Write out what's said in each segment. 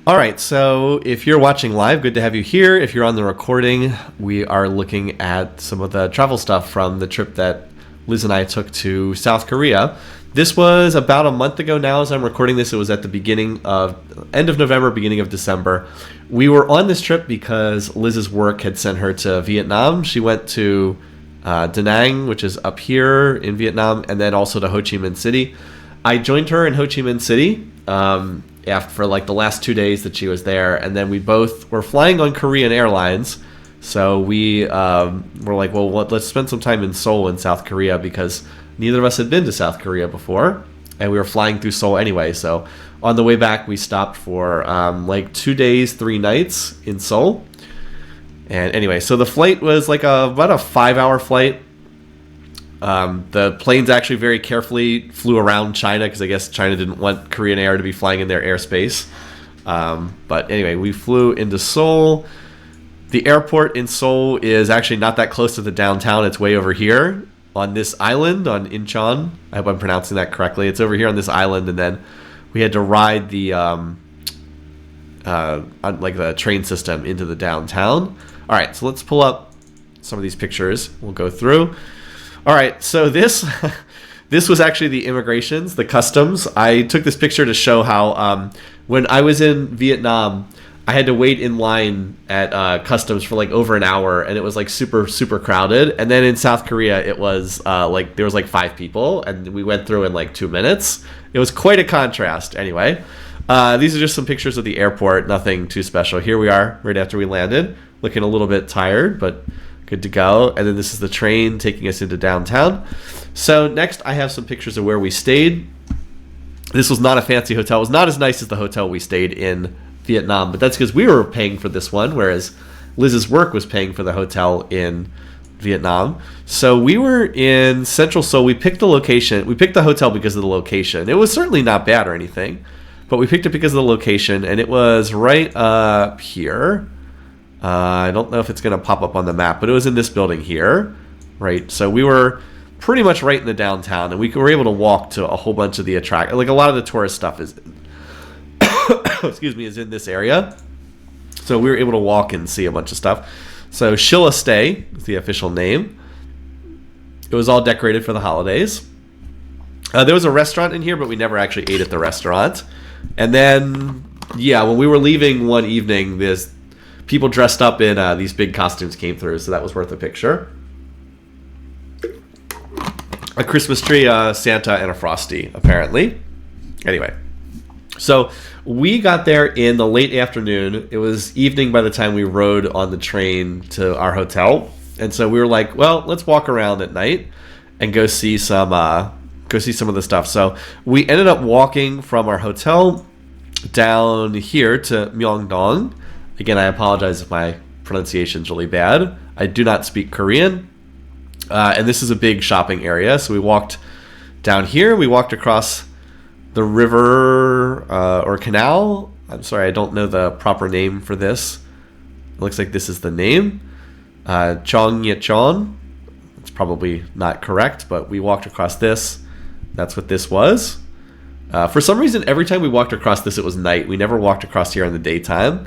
All right, so if you're watching live, good to have you here. If you're on the recording, we are looking at some of the travel stuff from the trip that Liz and I took to South Korea. This was about a month ago now as I'm recording this. It was at the end of November, beginning of December. We were on this trip because Liz's work had sent her to Vietnam. She went to Da Nang, which is up here in Vietnam, and then also to Ho Chi Minh City. I joined her in Ho Chi Minh City for like the last 2 days that she was there, and then we both were flying on Korean Airlines. So we were like, well, let's spend some time in Seoul in South Korea because neither of us had been to South Korea before, and we were flying through Seoul anyway. So on the way back, we stopped for like 2 days, 3 nights in Seoul. And anyway, so the flight was like about a 5-hour flight. The planes actually very carefully flew around China because I guess China didn't want Korean Air to be flying in their airspace. But anyway, we flew into Seoul. The airport in Seoul is actually not that close to the downtown. It's way over here on this island on Incheon. I hope I'm pronouncing that correctly. It's over here on this island, and then we had to ride the like the train system into the downtown. All right, so let's pull up some of these pictures. We'll go through. All right, so this was actually the immigrations, the customs. I took this picture to show how when I was in Vietnam, I had to wait in line at customs for like over an hour, and it was like super, super crowded. And then in South Korea, it was like there was like 5 people, and we went through in like 2 minutes. It was quite a contrast. Anyway, these are just some pictures of the airport. Nothing too special. Here we are right after we landed, looking a little bit tired, but good to go. And then this is the train taking us into downtown. So next I have some pictures of where we stayed. This was not a fancy hotel. It was not as nice as the hotel we stayed in Vietnam, but that's because we were paying for this one, whereas Liz's work was paying for the hotel in Vietnam. So we were in Central Seoul. We picked the location. We picked the hotel because of the location. It was certainly not bad or anything, but we picked it because of the location, and it was right up here. I don't know if it's going to pop up on the map, but it was in this building here, right? So we were pretty much right in the downtown, and we were able to walk to a whole bunch of the like a lot of the tourist stuff is excuse me, is in this area. So we were able to walk and see a bunch of stuff. So Shilla Stay is the official name. It was all decorated for the holidays. There was a restaurant in here, but we never actually ate at the restaurant. And then, yeah, when we were leaving one evening, there's people dressed up in these big costumes came through, so that was worth a picture. A Christmas tree, Santa, and a Frosty, apparently. Anyway, so we got there in the late afternoon. It was evening by the time we rode on the train to our hotel, and so we were like, well, let's walk around at night and go see some of the stuff. So we ended up walking from our hotel down here to Myeongdong. Again, I apologize if my pronunciation's really bad. I do not speak Korean. And this is a big shopping area. So we walked down here. We walked across the river or canal. I'm sorry, I don't know the proper name for this. It looks like this is the name. Cheonggyecheon. It's probably not correct, but we walked across this. That's what this was. For some reason, every time we walked across this, it was night. We never walked across here in the daytime.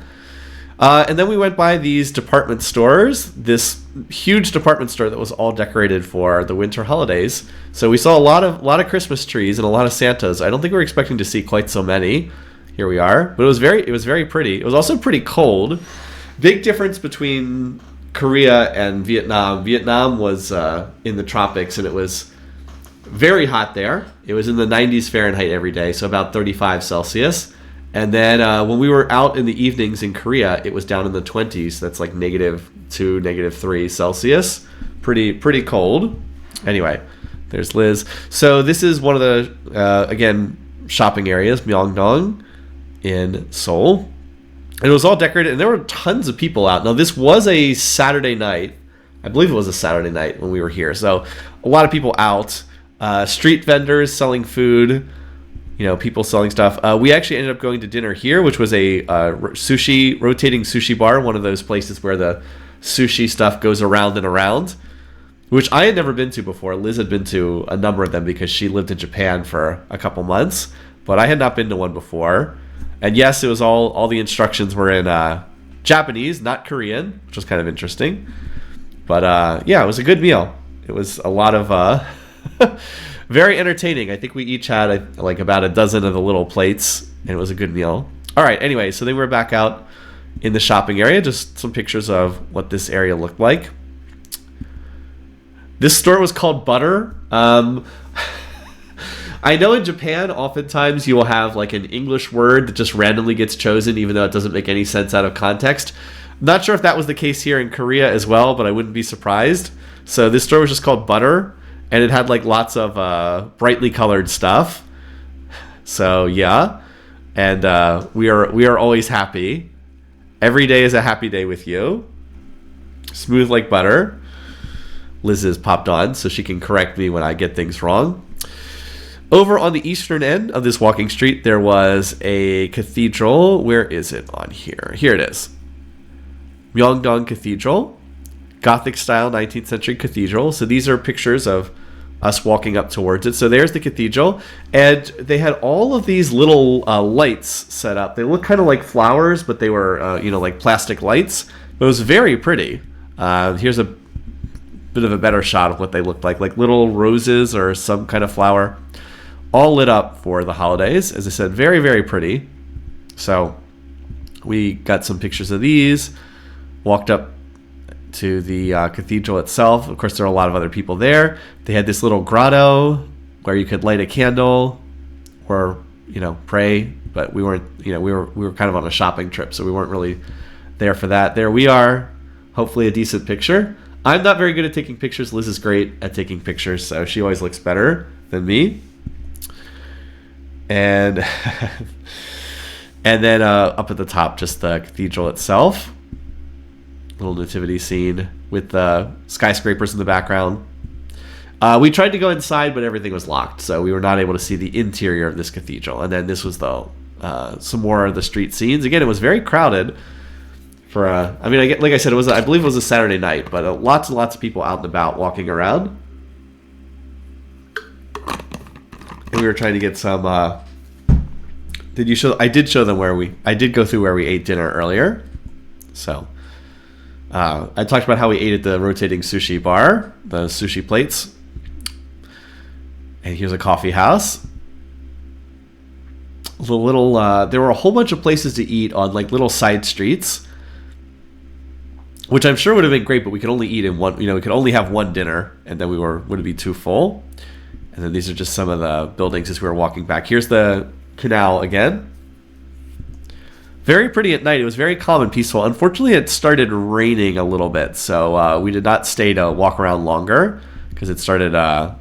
And then we went by these department stores, this huge department store that was all decorated for the winter holidays. So we saw a lot of Christmas trees and a lot of Santas. I don't think we were expecting to see quite so many. Here we are, but it was very pretty. It was also pretty cold. Big difference between Korea and Vietnam. Vietnam was in the tropics, and it was very hot there. It was in the 90s Fahrenheit every day, so about 35 Celsius. And then when we were out in the evenings in Korea, it was down in the 20s. That's like -2, -3 Celsius. Pretty cold. Anyway, there's Liz. So this is one of the, again, shopping areas, Myeongdong in Seoul. And it was all decorated, and there were tons of people out. Now, this was a Saturday night. I believe it was a Saturday night when we were here. So a lot of people out. Street vendors selling food. People selling stuff. We actually ended up going to dinner here, which was a rotating sushi bar, one of those places where the sushi stuff goes around and around, which I had never been to before. Liz had been to a number of them because she lived in Japan for a couple months, but I had not been to one before. And yes, it was all the instructions were in Japanese, not Korean, which was kind of interesting. But yeah, it was a good meal. It was a lot of very entertaining. I think we each had like about a dozen of the little plates, and it was a good meal. All right, anyway, so then we're back out in the shopping area. Just some pictures of what this area looked like. This store was called Butter. I know in Japan, oftentimes you will have like an English word that just randomly gets chosen, even though it doesn't make any sense out of context. Not sure if that was the case here in Korea as well, but I wouldn't be surprised. So this store was just called Butter, and it had like lots of brightly colored stuff. So yeah, and we are always happy. Every day is a happy day with you. Smooth like butter. Liz has popped on so she can correct me when I get things wrong. Over on the eastern end of this walking street, there was a cathedral. Where is it on here? Here it is. Myeongdong Cathedral. Gothic style 19th century cathedral. So these are pictures of us walking up towards it. So there's the cathedral. And they had all of these little lights set up. They look kind of like flowers, but they were, like plastic lights. But it was very pretty. Here's a bit of a better shot of what they looked like little roses or some kind of flower. All lit up for the holidays. As I said, very, very pretty. So we got some pictures of these. Walked up to the cathedral itself. Of course, there are a lot of other people there. They had this little grotto where you could light a candle or, pray. But we weren't, we were kind of on a shopping trip, so we weren't really there for that. There we are. Hopefully a decent picture. I'm not very good at taking pictures. Liz is great at taking pictures, so she always looks better than me. And and then up at the top, just the cathedral itself. Little nativity scene with the skyscrapers in the background. We tried to go inside, but everything was locked, so we were not able to see the interior of this cathedral. And then this was some more of the street scenes. Again, it was very crowded. Like I said, I believe it was a Saturday night, but lots and lots of people out and about walking around. And we were trying to get some. I did show them I did go through where we ate dinner earlier. So I talked about how we ate at the rotating sushi bar, the sushi plates. And here's a coffee house. There were a whole bunch of places to eat on like little side streets, which I'm sure would have been great, but we could only eat in one. We could only have one dinner, and then would be too full. And then these are just some of the buildings as we were walking back. Here's the canal again. Very pretty at night. It was very calm and peaceful. Unfortunately, it started raining a little bit, so we did not stay to walk around longer because it started.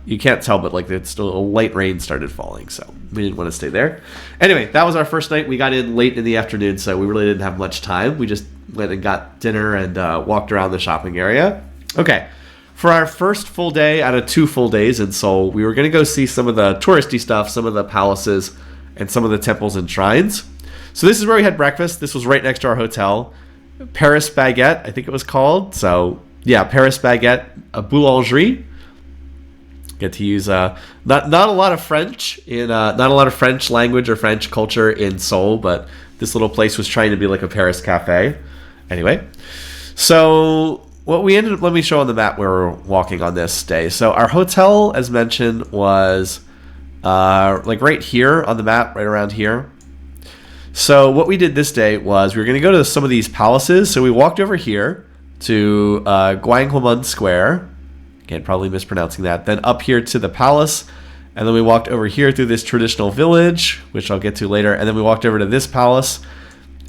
You can't tell, but like it's still a light rain started falling, so we didn't want to stay there. Anyway, that was our first night. We got in late in the afternoon, so we really didn't have much time. We just went and got dinner and walked around the shopping area. Okay. For our first full day out of 2 full days in Seoul, we were going to go see some of the touristy stuff, some of the palaces, and some of the temples and shrines. So this is where we had breakfast. This was right next to our hotel. Paris Baguette, I think it was called. So, yeah, Paris Baguette, a boulangerie. Get to use not a lot of French not a lot of French language or French culture in Seoul, but this little place was trying to be like a Paris cafe. Anyway, so what we let me show on the map where we're walking on this day. So our hotel, as mentioned, was like right here on the map, right around here. So what we did this day was we were going to go to some of these palaces. So we walked over here to Gwanghwamun Square. Again, probably mispronouncing that. Then up here to the palace. And then we walked over here through this traditional village, which I'll get to later. And then we walked over to this palace.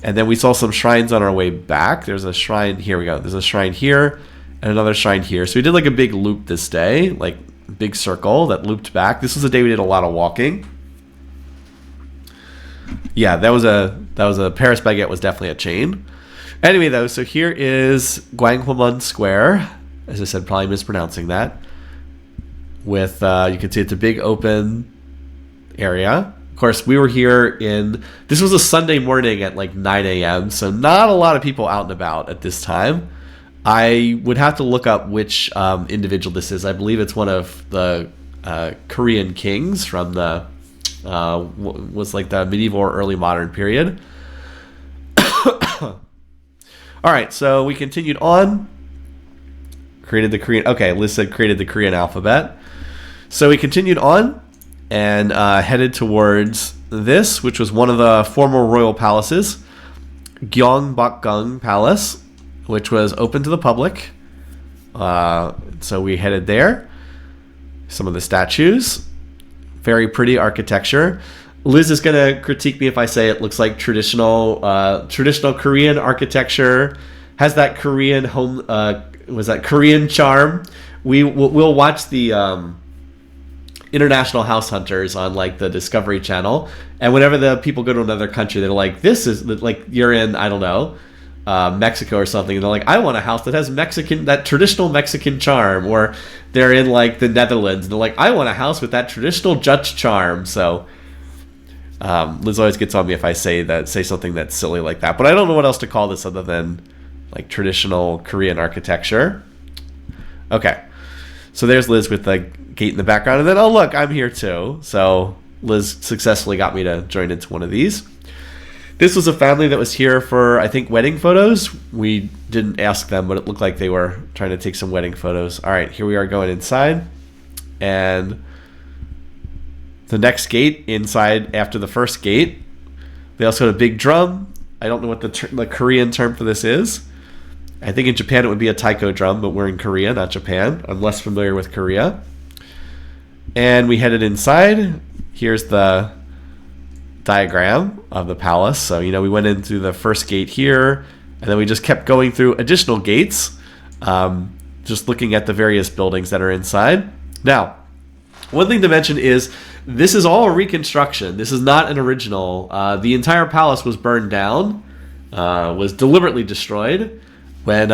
And then we saw some shrines on our way back. There's a shrine. Here we go. There's a shrine here and another shrine here. So we did like a big loop this day, like big circle that looped back. This was a day we did a lot of walking. Yeah, that was a Paris Baguette was definitely a chain. Anyway, though, so here is Gwanghwamun Square. As I said, probably mispronouncing that. With you can see it's a big open area. Of course, we were here this was a Sunday morning at like 9 a.m., so not a lot of people out and about at this time. I would have to look up which individual this is. I believe it's one of the Korean kings from the was like the medieval or early modern period. All right, so we continued on. Created the Korean. Okay, Liz said created the Korean alphabet. So we continued on and headed towards this, which was one of the former royal palaces, Gyeongbokgung Palace, which was open to the public. So we headed there. Some of the statues, very pretty architecture. Liz is gonna critique me if I say it looks like traditional Korean architecture. Has that Korean home? Was that Korean charm? We'll watch the International House Hunters on like the Discovery Channel, and whenever the people go to another country, they're like, "This is like you're in I don't know Mexico or something," and they're like, "I want a house that has that traditional Mexican charm," or they're in like the Netherlands, and they're like, "I want a house with that traditional Dutch charm." So. Liz always gets on me if I say something that's silly like that, but I don't know what else to call this other than like traditional Korean architecture. Okay, so there's Liz with the gate in the background, and then oh look, I'm here too. So Liz successfully got me to join into one of these. This was a family that was here for I think wedding photos. We didn't ask them, but it looked like they were trying to take some wedding photos. All right, here we are going inside, and the next gate inside after the first gate. They also had a big drum. I don't know what the Korean term for this is. I think in Japan it would be a taiko drum, but we're in Korea, not Japan. I'm less familiar with Korea. And we headed inside. Here's the diagram of the palace. So, we went into the first gate here, and then we just kept going through additional gates, just looking at the various buildings that are inside. Now, one thing to mention is this is all a reconstruction. This is not an original. The entire palace was burned down, was deliberately destroyed when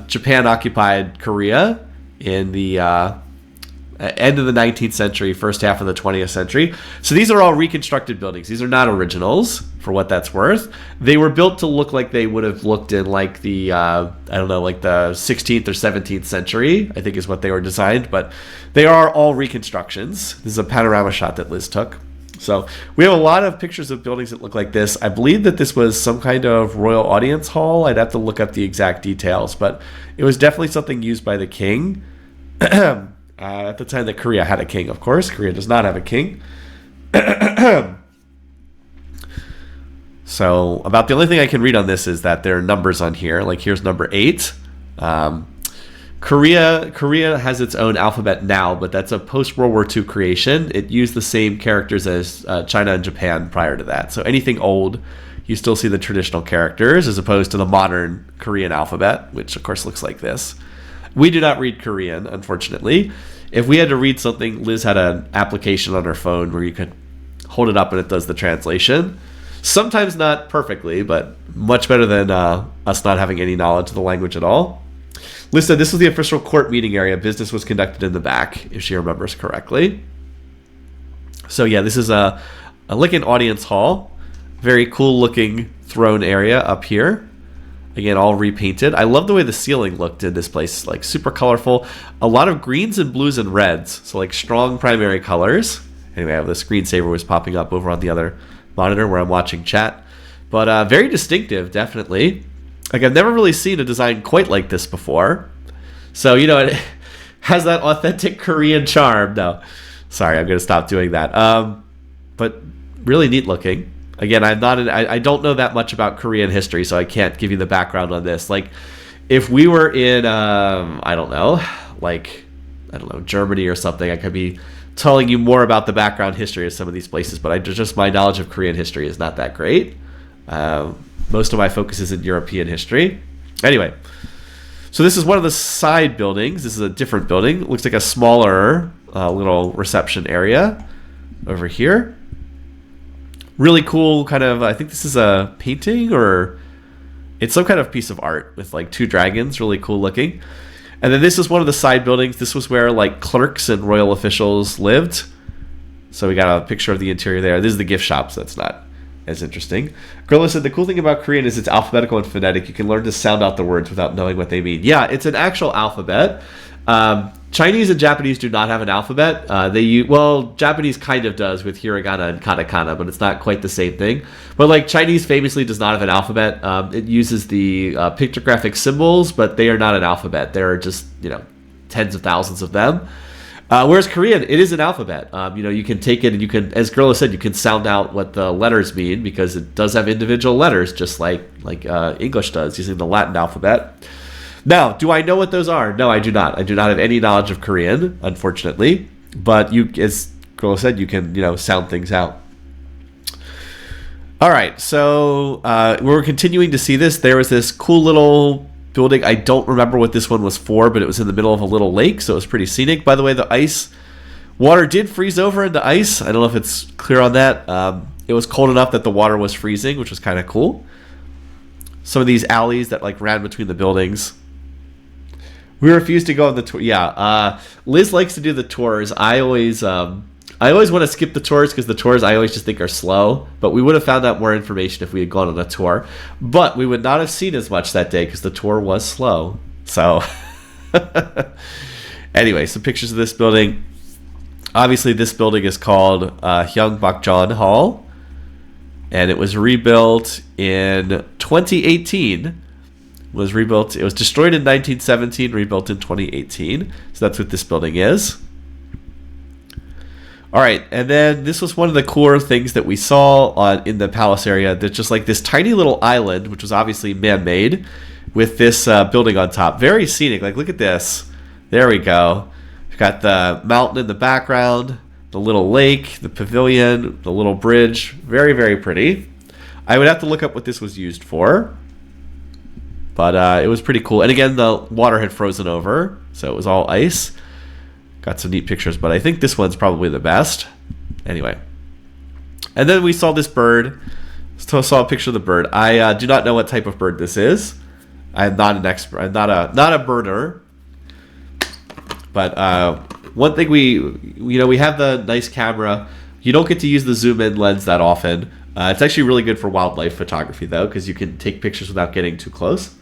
Japan occupied Korea in the end of the 19th century, first half of the 20th century. So these are all reconstructed buildings. These are not originals, for what that's worth. They were built to look like they would have looked in like the, like the 16th or 17th century, I think is what they were designed. But they are all reconstructions. This is a panorama shot that Liz took. So we have a lot of pictures of buildings that look like this. I believe that this was some kind of royal audience hall. I'd have to look up the exact details, but it was definitely something used by the king. At the time that Korea had a king, of course. Korea does not have a king. So about the only thing I can read on this is that there are numbers on here. Like here's number 8. Korea has its own alphabet now, but that's a post-World War II creation. It used the same characters as China and Japan prior to that. So anything old, you still see the traditional characters as opposed to the modern Korean alphabet, which of course looks like this. We do not read Korean, unfortunately. If we had to read something, Liz had an application on her phone where you could hold it up and it does the translation. Sometimes not perfectly, but much better than us not having any knowledge of the language at all. Liz said this was the official court meeting area. Business was conducted in the back, if she remembers correctly. So yeah, this is a Lincoln audience hall. Very cool looking throne area up here. Again, all repainted. I love the way the ceiling looked in this place, like super colorful. A lot of greens and blues and reds, so like strong primary colors. Anyway, I have the screensaver was popping up over on the other monitor where I'm watching chat. But very distinctive, definitely. Like I've never really seen a design quite like this before. So, it has that authentic Korean charm. No, sorry, I'm going to stop doing that. But really neat looking. Again, I don't know that much about Korean history, so I can't give you the background on this. Like, if we were in, Germany or something, I could be telling you more about the background history of some of these places, but just my knowledge of Korean history is not that great. Most of my focus is in European history. Anyway, so this is one of the side buildings. This is a different building. It looks like a smaller little reception area over here. Really cool kind of, I think this is a painting or it's some kind of piece of art with like 2 dragons, really cool looking. And then this is one of the side buildings. This was where like clerks and royal officials lived. So we got a picture of the interior there. This is the gift shop, so that's not as interesting. Gorilla said the cool thing about Korean is it's alphabetical and phonetic. You can learn to sound out the words without knowing what they mean. Yeah, it's an actual alphabet. Chinese and Japanese do not have an alphabet. Well, Japanese kind of does with hiragana and katakana, but it's not quite the same thing. But like Chinese famously does not have an alphabet. It uses the pictographic symbols, but they are not an alphabet. There are just tens of thousands of them. Whereas Korean, it is an alphabet. You can take it and you can, as Gerla said, you can sound out what the letters mean because it does have individual letters, just like English does, using the Latin alphabet. Now, do I know what those are? No, I do not. I do not have any knowledge of Korean, unfortunately. But as Gerla said, you can sound things out. All right, so we're continuing to see this. There was this cool little building. I don't remember what this one was for, but it was in the middle of a little lake, so it was pretty scenic. By the way, the water did freeze over into ice. I don't know if it's clear on that. It was cold enough that the water was freezing, which was kind of cool. Some of these alleys that ran between the buildings. We refused to go on the tour. Yeah, Liz likes to do the tours. I always want to skip the tours because the tours I always just think are slow. But we would have found out more information if we had gone on a tour. But we would not have seen as much that day because the tour was slow. So anyway, some pictures of this building. Obviously, this building is called Hyeongbakjeon Hall. And it was rebuilt in 2018. It was destroyed in 1917, rebuilt in 2018. So that's what this building is. All right, and then this was one of the cooler things that we saw in the palace area. There's just like this tiny little island, which was obviously man-made, with this building on top. Very scenic. Like, look at this. There we go. We've got the mountain in the background, the little lake, the pavilion, the little bridge. Very, very pretty. I would have to look up what this was used for. But it was pretty cool. And again, the water had frozen over, so it was all ice. Got some neat pictures, but I think this one's probably the best. Anyway. And then we saw this bird. So saw a picture of the bird. I do not know what type of bird this is. I'm not an expert. I'm not a birder. But one thing we have the nice camera. You don't get to use the zoom in lens that often. It's actually really good for wildlife photography though, because you can take pictures without getting too close.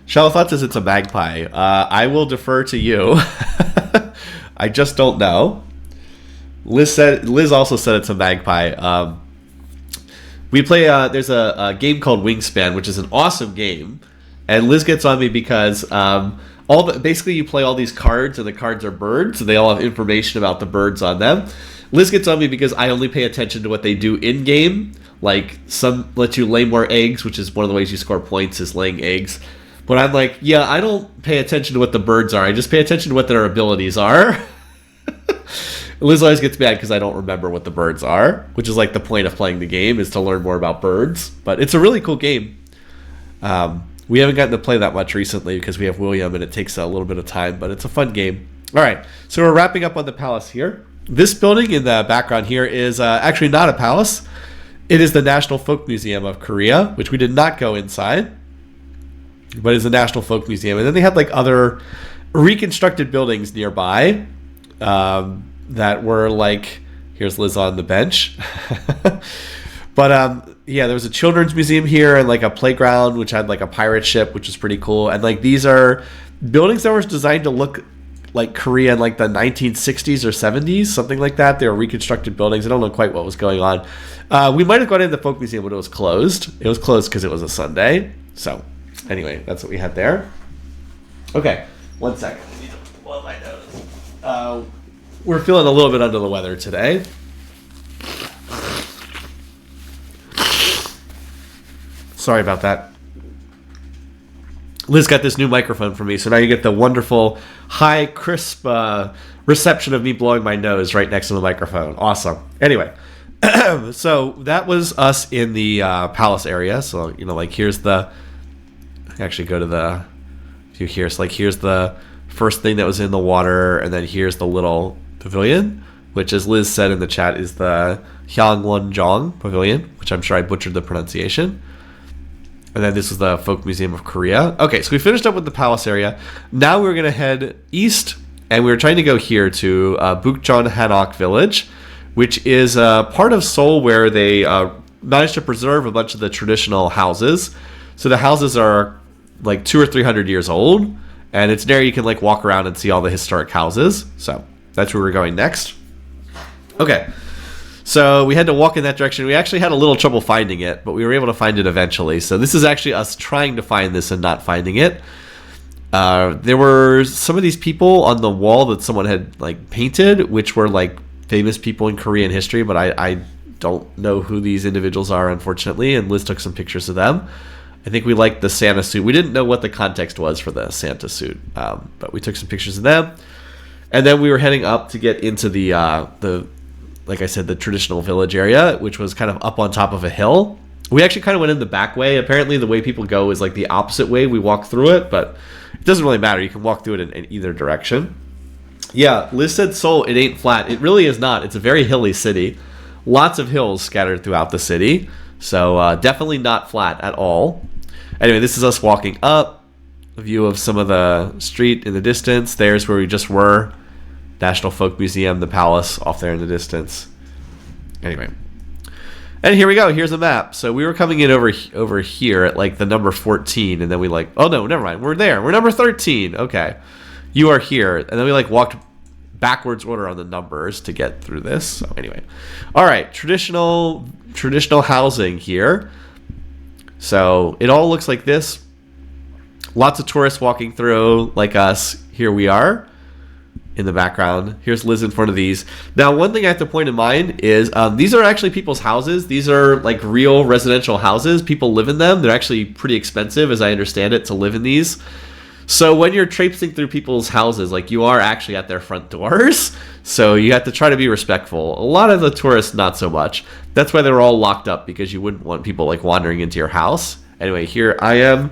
Shallow says it's a magpie. I will defer to you. I just don't know. Liz also said it's a magpie. We play. There's a game called Wingspan, which is an awesome game, and Liz gets on me because basically you play all these cards, and the cards are birds, and they all have information about the birds on them. Liz gets on me because I only pay attention to what they do in game. Like some let you lay more eggs, which is one of the ways you score points is laying eggs. But I'm like, yeah, I don't pay attention to what the birds are. I just pay attention to what their abilities are. Liz always gets mad because I don't remember what the birds are, which is like the point of playing the game is to learn more about birds. But it's a really cool game. We haven't gotten to play that much recently because we have William and it takes a little bit of time, but it's a fun game. All right, so we're wrapping up on the palace here. This building in the background here is actually not a palace. It is the National Folk Museum of Korea, which we did not go inside. But it's a National Folk Museum. And then they had like other reconstructed buildings nearby that were like, here's Liz on the bench. But yeah, there was a children's museum here and like a playground, which had like a pirate ship, which is pretty cool. And like these are buildings that were designed to look like Korea in like the 1960s or 70s, something like that. They were reconstructed buildings. I don't know quite what was going on. We might have gone into the Folk Museum, but it was closed. It was closed because it was a Sunday. So anyway, that's what we had there. Okay, 1 second. I need to blow my nose. We're feeling a little bit under the weather today. Sorry about that. Liz got this new microphone for me, so now you get the wonderful, high, crisp reception of me blowing my nose right next to the microphone. Awesome. Anyway, so that was us in the palace area. So, like here's the... Actually go to the view here. So like here's the first thing that was in the water, and then here's the little pavilion, which as Liz said in the chat is the Hyeongbakjeon Pavilion, which I'm sure I butchered the pronunciation. And then this is the Folk Museum of Korea. Okay, so we finished up with the palace area. Now we're gonna head east, and we were trying to go here to Bukjeon Hanok Village, which is part of Seoul where they managed to preserve a bunch of the traditional houses. So the houses are like 200 or 300 years old, and it's there you can like walk around and see all the historic houses. So that's where we're going next. Okay, so we had to walk in that direction. We actually had a little trouble finding it, but we were able to find it eventually. So this is actually us trying to find this and not finding it. There were some of these people on the wall that someone had like painted, which were like famous people in Korean history, but I don't know who these individuals are, unfortunately, and Liz took some pictures of them. I think we liked the Santa suit. We didn't know what the context was for the Santa suit, but we took some pictures of them. And then we were heading up to get into the like I said, the traditional village area, which was kind of up on top of a hill. We actually kind of went in the back way. Apparently the way people go is like the opposite way. We walk through it, but it doesn't really matter. You can walk through it in either direction. Yeah, Liz said Seoul, it ain't flat. It really is not. It's a very hilly city. Lots of hills scattered throughout the city. So definitely not flat at all. Anyway, this is us walking up. A view of some of the street in the distance. There's where we just were. National Folk Museum, the palace off there in the distance. Anyway. And here we go. Here's a map. So we were coming in over here at like the number 14, and then we like, oh no, never mind. We're there. We're number 13. Okay. You are here. And then we like walked backwards order on the numbers to get through this. So anyway. All right. Traditional housing here. So it all looks like this. Lots of tourists walking through like us. Here we are. In the background. Here's Liz in front of these. Now, one thing I have to point in mind is these are actually people's houses. These are like real residential houses. People live in them. They're actually pretty expensive, as I understand it, to live in these. So when you're traipsing through people's houses, like you are actually at their front doors. So you have to try to be respectful. A lot of the tourists, not so much. That's why they're all locked up, because you wouldn't want people like wandering into your house. Anyway, here I am.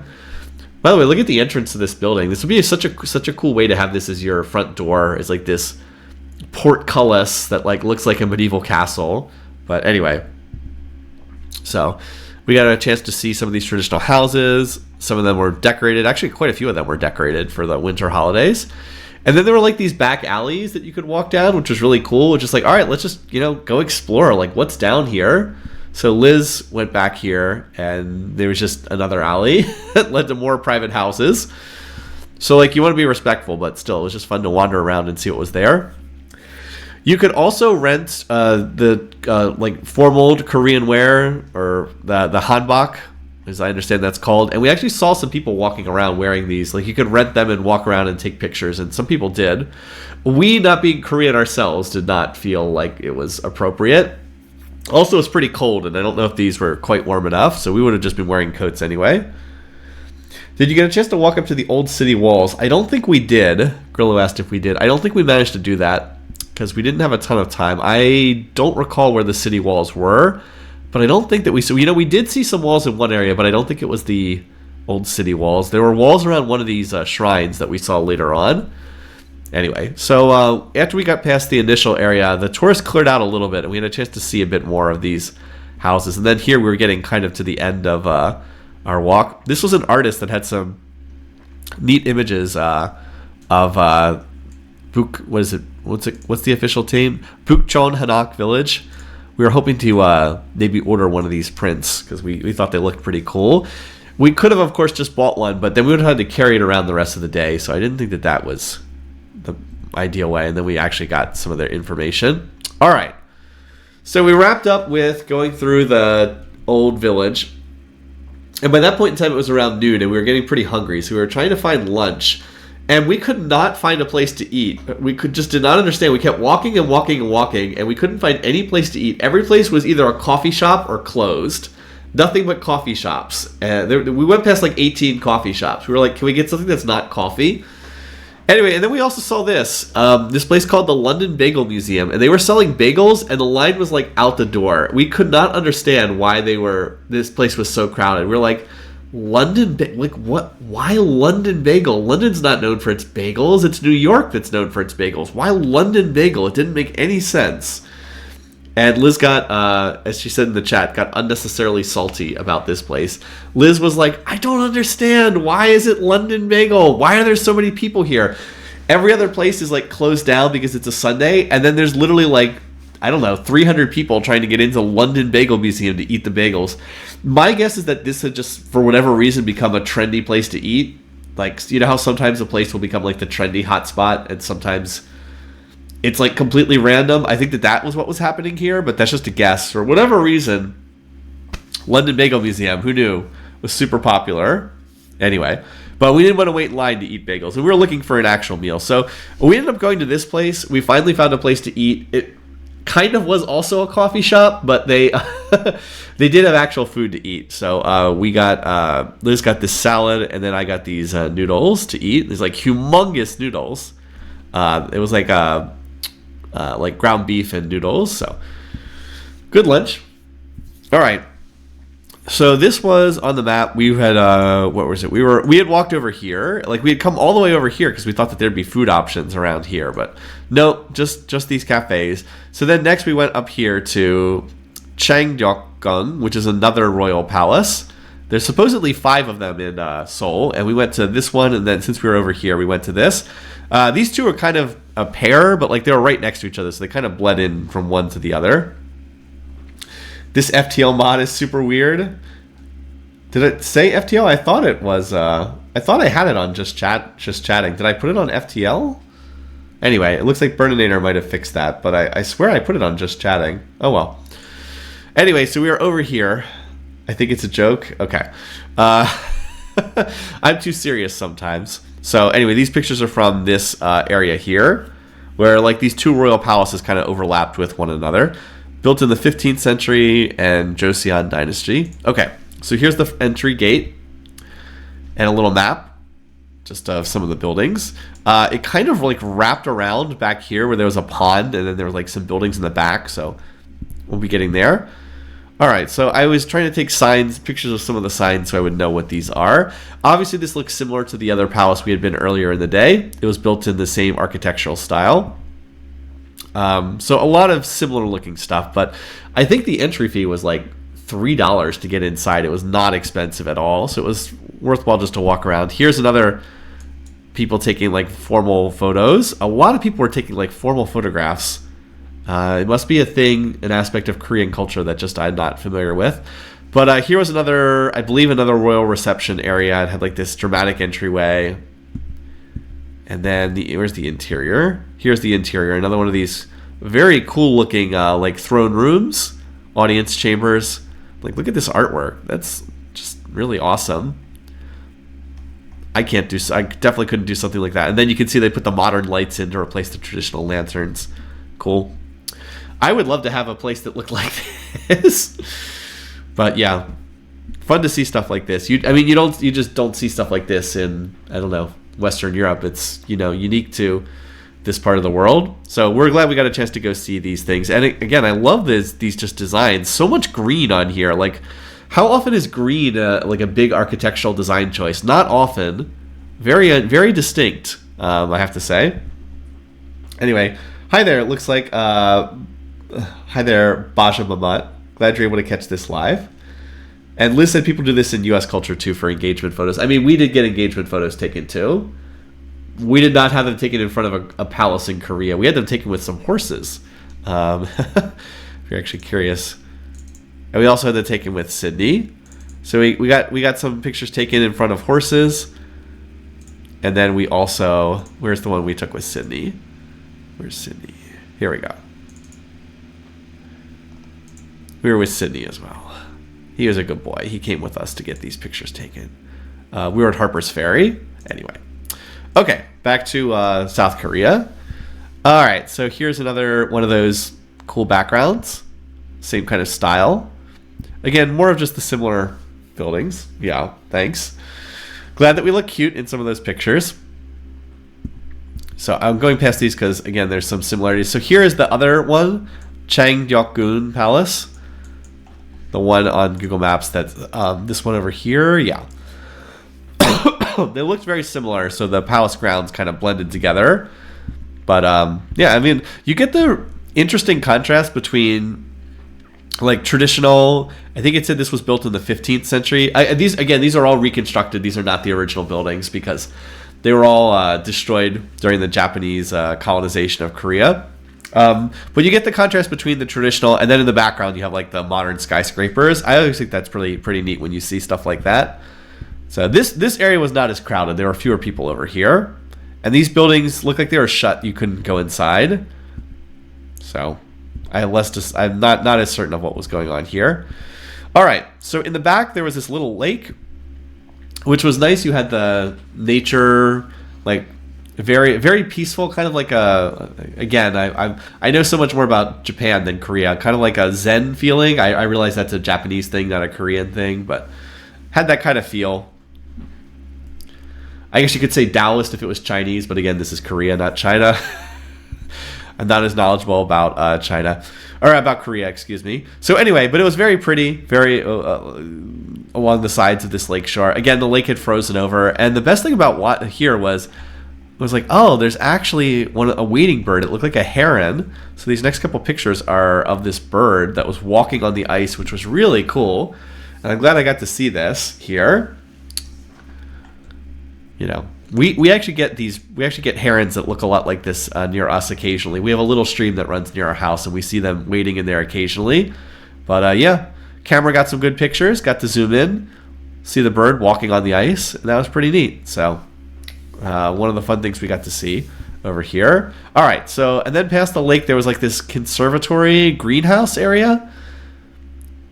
By the way, look at the entrance to this building. This would be such a cool way to have this as your front door. It's like this portcullis that like looks like a medieval castle. But anyway, so we got a chance to see some of these traditional houses. Some of them were decorated. Actually, quite a few of them were decorated for the winter holidays. And then there were like these back alleys that you could walk down, which was really cool. Just like, all right, let's just, go explore. Like, what's down here? So Liz went back here, and there was just another alley that led to more private houses. So, like, you want to be respectful, but still, it was just fun to wander around and see what was there. You could also rent the formal Korean wear, or the hanbok, as I understand that's called. And we actually saw some people walking around wearing these. Like, you could rent them and walk around and take pictures, and some people did. We, not being Korean ourselves, did not feel like it was appropriate. Also, it's pretty cold, and I don't know if these were quite warm enough, so we would have just been wearing coats anyway. Did you get a chance to walk up to the old city walls? I don't think we did. Grillo asked if we did. I don't think we managed to do that, because we didn't have a ton of time. I don't recall where the city walls were, but I don't think that we saw. We did see some walls in one area, but I don't think it was the old city walls. There were walls around one of these shrines that we saw later on. Anyway, so after we got past the initial area, the tourists cleared out a little bit, and we had a chance to see a bit more of these houses. And then here we were getting kind of to the end of our walk. This was an artist that had some neat images of Buk. What is it? What's the official name? Bukchon Hanak Village. We were hoping to maybe order one of these prints because we thought they looked pretty cool. We could have, of course, just bought one, but then we would have had to carry it around the rest of the day. So I didn't think that was the ideal way. And then we actually got some of their information. All right. So we wrapped up with going through the old village. And by that point in time, it was around noon, and we were getting pretty hungry. So we were trying to find lunch. And we could not find a place to eat. We did not understand. We kept walking and walking and walking, and we couldn't find any place to eat. Every place was either a coffee shop or closed. Nothing but coffee shops. We went past like 18 coffee shops. We were like, can we get something that's not coffee? Anyway, and then we also saw this place called the London Bagel Museum, and they were selling bagels, and the line was like out the door. We could not understand why this place was so crowded. We were like, London, like what? Why London Bagel? London's not known for its bagels. It's New York that's known for its bagels. Why London Bagel? It didn't make any sense. And Liz got, as she said in the chat, got unnecessarily salty about this place. Liz was like, I don't understand. Why is it London Bagel? Why are there so many people here? Every other place is like closed down because it's a Sunday. And then there's literally like I don't know, 300 people trying to get into London Bagel Museum to eat the bagels. My guess is that this had just, for whatever reason, become a trendy place to eat. Like, you know how sometimes a place will become like the trendy hotspot, and sometimes it's like completely random? I think that was what was happening here, but that's just a guess. For whatever reason, London Bagel Museum, who knew, was super popular. Anyway, but we didn't want to wait in line to eat bagels, and we were looking for an actual meal. So we ended up going to this place. We finally found a place to eat. It kind of was also a coffee shop, but they they did have actual food to eat. So we got Liz got this salad, and then I got these noodles to eat. These like humongous noodles. It was like ground beef and noodles. So good lunch. All right. So this was on the map. We had what was it? We had walked over here. Like we had come all the way over here because we thought that there'd be food options around here, but nope, just these cafes. So then next we went up here to Changdeokgung, which is another royal palace. There's supposedly 5 of them in Seoul, and we went to this one, and then since we were over here, we went to this. These two are kind of a pair, but like they were right next to each other, so they kind of bled in from one to the other. This FTL mod is super weird. Did it say FTL? I thought it was. I thought I had it on just chatting. Did I put it on FTL? Anyway, it looks like Burninator might have fixed that, but I swear I put it on just chatting. Oh well. Anyway, so we are over here. I think it's a joke. Okay. I'm too serious sometimes. So anyway, these pictures are from this area here, where like these 2 royal palaces kind of overlapped with one another. Built in the 15th century and Joseon dynasty. Okay, so here's the entry gate and a little map just of some of the buildings. It kind of like wrapped around back here where there was a pond, and then there were like some buildings in the back, so we'll be getting there. All right, so I was trying to take pictures of some of the signs so I would know what these are. Obviously, this looks similar to the other palace we had been earlier in the day. It was built in the same architectural style. So a lot of similar looking stuff, but I think the entry fee was like $3 to get inside. It was not expensive at all, so it was worthwhile just to walk around. Here's another people taking like formal photos. A lot of people were taking like formal photographs. It must be a thing, an aspect of Korean culture that just I'm not familiar with. But here was another, I believe, another royal reception area. It had like this dramatic entryway. And then where's the interior? Here's the interior. Another one of these very cool looking like throne rooms, audience chambers. Like, look at this artwork. That's just really awesome. I definitely couldn't do something like that. And then you can see they put the modern lights in to replace the traditional lanterns. Cool. I would love to have a place that looked like this. But yeah, fun to see stuff like this. You just don't see stuff like this in, I don't know, Western Europe. It's, unique to this part of the world. So we're glad we got a chance to go see these things. And again, I love these just designs. So much green on here. Like, how often is green like a big architectural design choice? Not often. Very, very distinct, I have to say. Anyway, hi there. It looks like, hi there, Baja Mamat. Glad you're able to catch this live. And Liz said people do this in U.S. culture, too, for engagement photos. I mean, we did get engagement photos taken, too. We did not have them taken in front of a palace in Korea. We had them taken with some horses, if you're actually curious. And we also had them taken with Sydney. So we got some pictures taken in front of horses. And then we also... Where's the one we took with Sydney? Where's Sydney? Here we go. We were with Sydney as well. He was a good boy. He came with us to get these pictures taken. We were at Harper's Ferry. Anyway. Okay, back to South Korea. All right, so here's another one of those cool backgrounds. Same kind of style. Again, more of just the similar buildings. Yeah, thanks. Glad that we look cute in some of those pictures. So I'm going past these because, again, there's some similarities. So here is the other one, Changdeokgung Palace. The one on Google Maps, that's this one over here. Yeah. They looked very similar, so the palace grounds kind of blended together. But, yeah, I mean, you get the interesting contrast between, like, traditional... I think it said this was built in the 15th century. These are all reconstructed. These are not the original buildings because they were all destroyed during the Japanese colonization of Korea. But you get the contrast between the traditional, and then in the background you have like the modern skyscrapers. I always think that's pretty neat when you see stuff like that. So this area was not as crowded. There were fewer people over here, and these buildings look like they were shut. You couldn't go inside. So I'm not as certain of what was going on here. All right. So in the back there was this little lake, which was nice. You had the nature, like very very peaceful, kind of like again I know so much more about Japan than Korea, kind of like a Zen feeling. I realize that's a Japanese thing, not a Korean thing, but had that kind of feel. I guess you could say Taoist if it was Chinese, but again, this is Korea, not China. I'm not as knowledgeable about China, or about Korea, excuse me. So anyway, but it was very pretty, very along the sides of this lake shore. Again, the lake had frozen over, and the best thing about what here was like, oh, there's actually a wading bird. It looked like a heron. So these next couple pictures are of this bird that was walking on the ice, which was really cool. And I'm glad I got to see this here. You know, we actually get herons that look a lot like this near us occasionally. We have a little stream that runs near our house, and we see them wading in there occasionally. But yeah, camera got some good pictures. Got to zoom in, see the bird walking on the ice, and that was pretty neat. So one of the fun things we got to see over here. All right, so and then past the lake there was like this conservatory greenhouse area.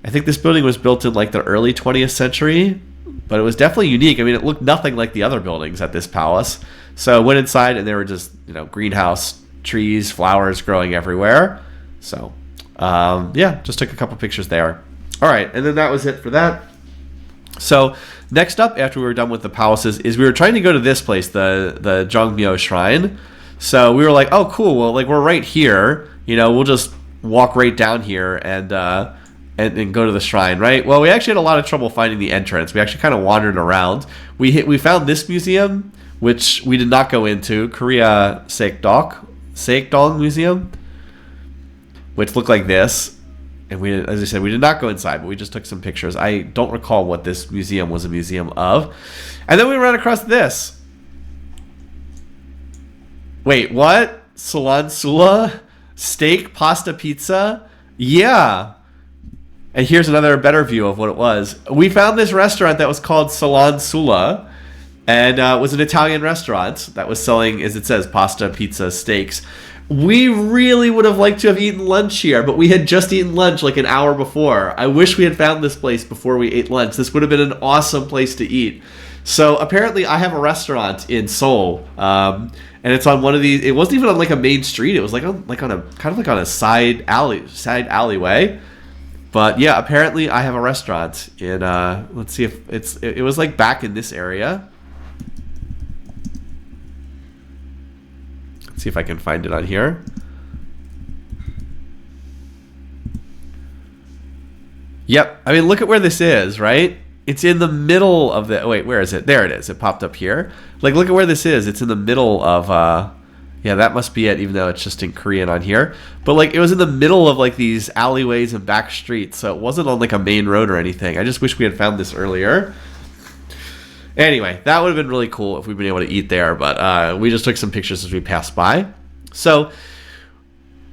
I think this building was built in like the early 20th century. But it was definitely unique. I mean, it looked nothing like the other buildings at this palace. So I went inside, and there were just, greenhouse, trees, flowers growing everywhere. So, yeah, just took a couple pictures there. All right, and then that was it for that. So next up, after we were done with the palaces, is we were trying to go to this place, the Jongmyo Shrine. So we were like, oh, cool. Well, like, we're right here. We'll just walk right down here and go to the shrine, right? Well, we actually had a lot of trouble finding the entrance. We actually kind of wandered around. We found this museum, which we did not go into, Korea Saekdong Museum, which looked like this. And we, as I said, we did not go inside, but we just took some pictures. I don't recall what this museum was a museum of. And then we ran across this. Wait, what? Salon Sula? Steak, pasta, pizza? Yeah. And here's another better view of what it was. We found this restaurant that was called Salon Sula, and it was an Italian restaurant that was selling, as it says, pasta, pizza, steaks. We really would have liked to have eaten lunch here, but we had just eaten lunch like an hour before. I wish we had found this place before we ate lunch. This would have been an awesome place to eat. So apparently I have a restaurant in Seoul, and it's on one of these. It wasn't even on like a main street. It was like on a side alleyway. But yeah, apparently I have a restaurant in, let's see if it was like back in this area. Let's see if I can find it on here. Yep. I mean, look at where this is, right? It's in the middle of the, wait, where is it? There it is. It popped up here. Like, look at where this is. It's in the middle of, yeah, that must be it, even though it's just in Korean on here. But, like, it was in the middle of, like, these alleyways and back streets, so it wasn't on, like, a main road or anything. I just wish we had found this earlier. Anyway, that would have been really cool if we'd been able to eat there, but we just took some pictures as we passed by. So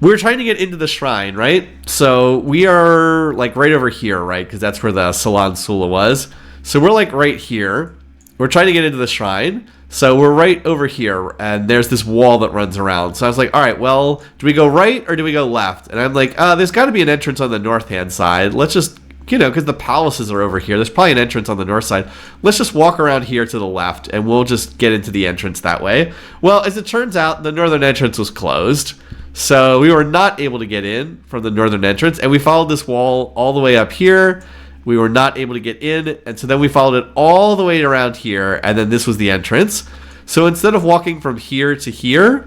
we were trying to get into the shrine, right? So we are, like, right over here, right? Because that's where the Salon Sula was. So we're, like, right here. We're trying to get into the shrine. So we're right over here, and there's this wall that runs around. So I was like, all right, well, do we go right or do we go left? And I'm like, there's got to be an entrance on the north-hand side. Let's just, because the palaces are over here. There's probably an entrance on the north side. Let's just walk around here to the left, and we'll just get into the entrance that way. Well, as it turns out, the northern entrance was closed. So we were not able to get in from the northern entrance, and we followed this wall all the way up here. We were not able to get in, and so then we followed it all the way around here, and then this was the entrance. So instead of walking from here to here,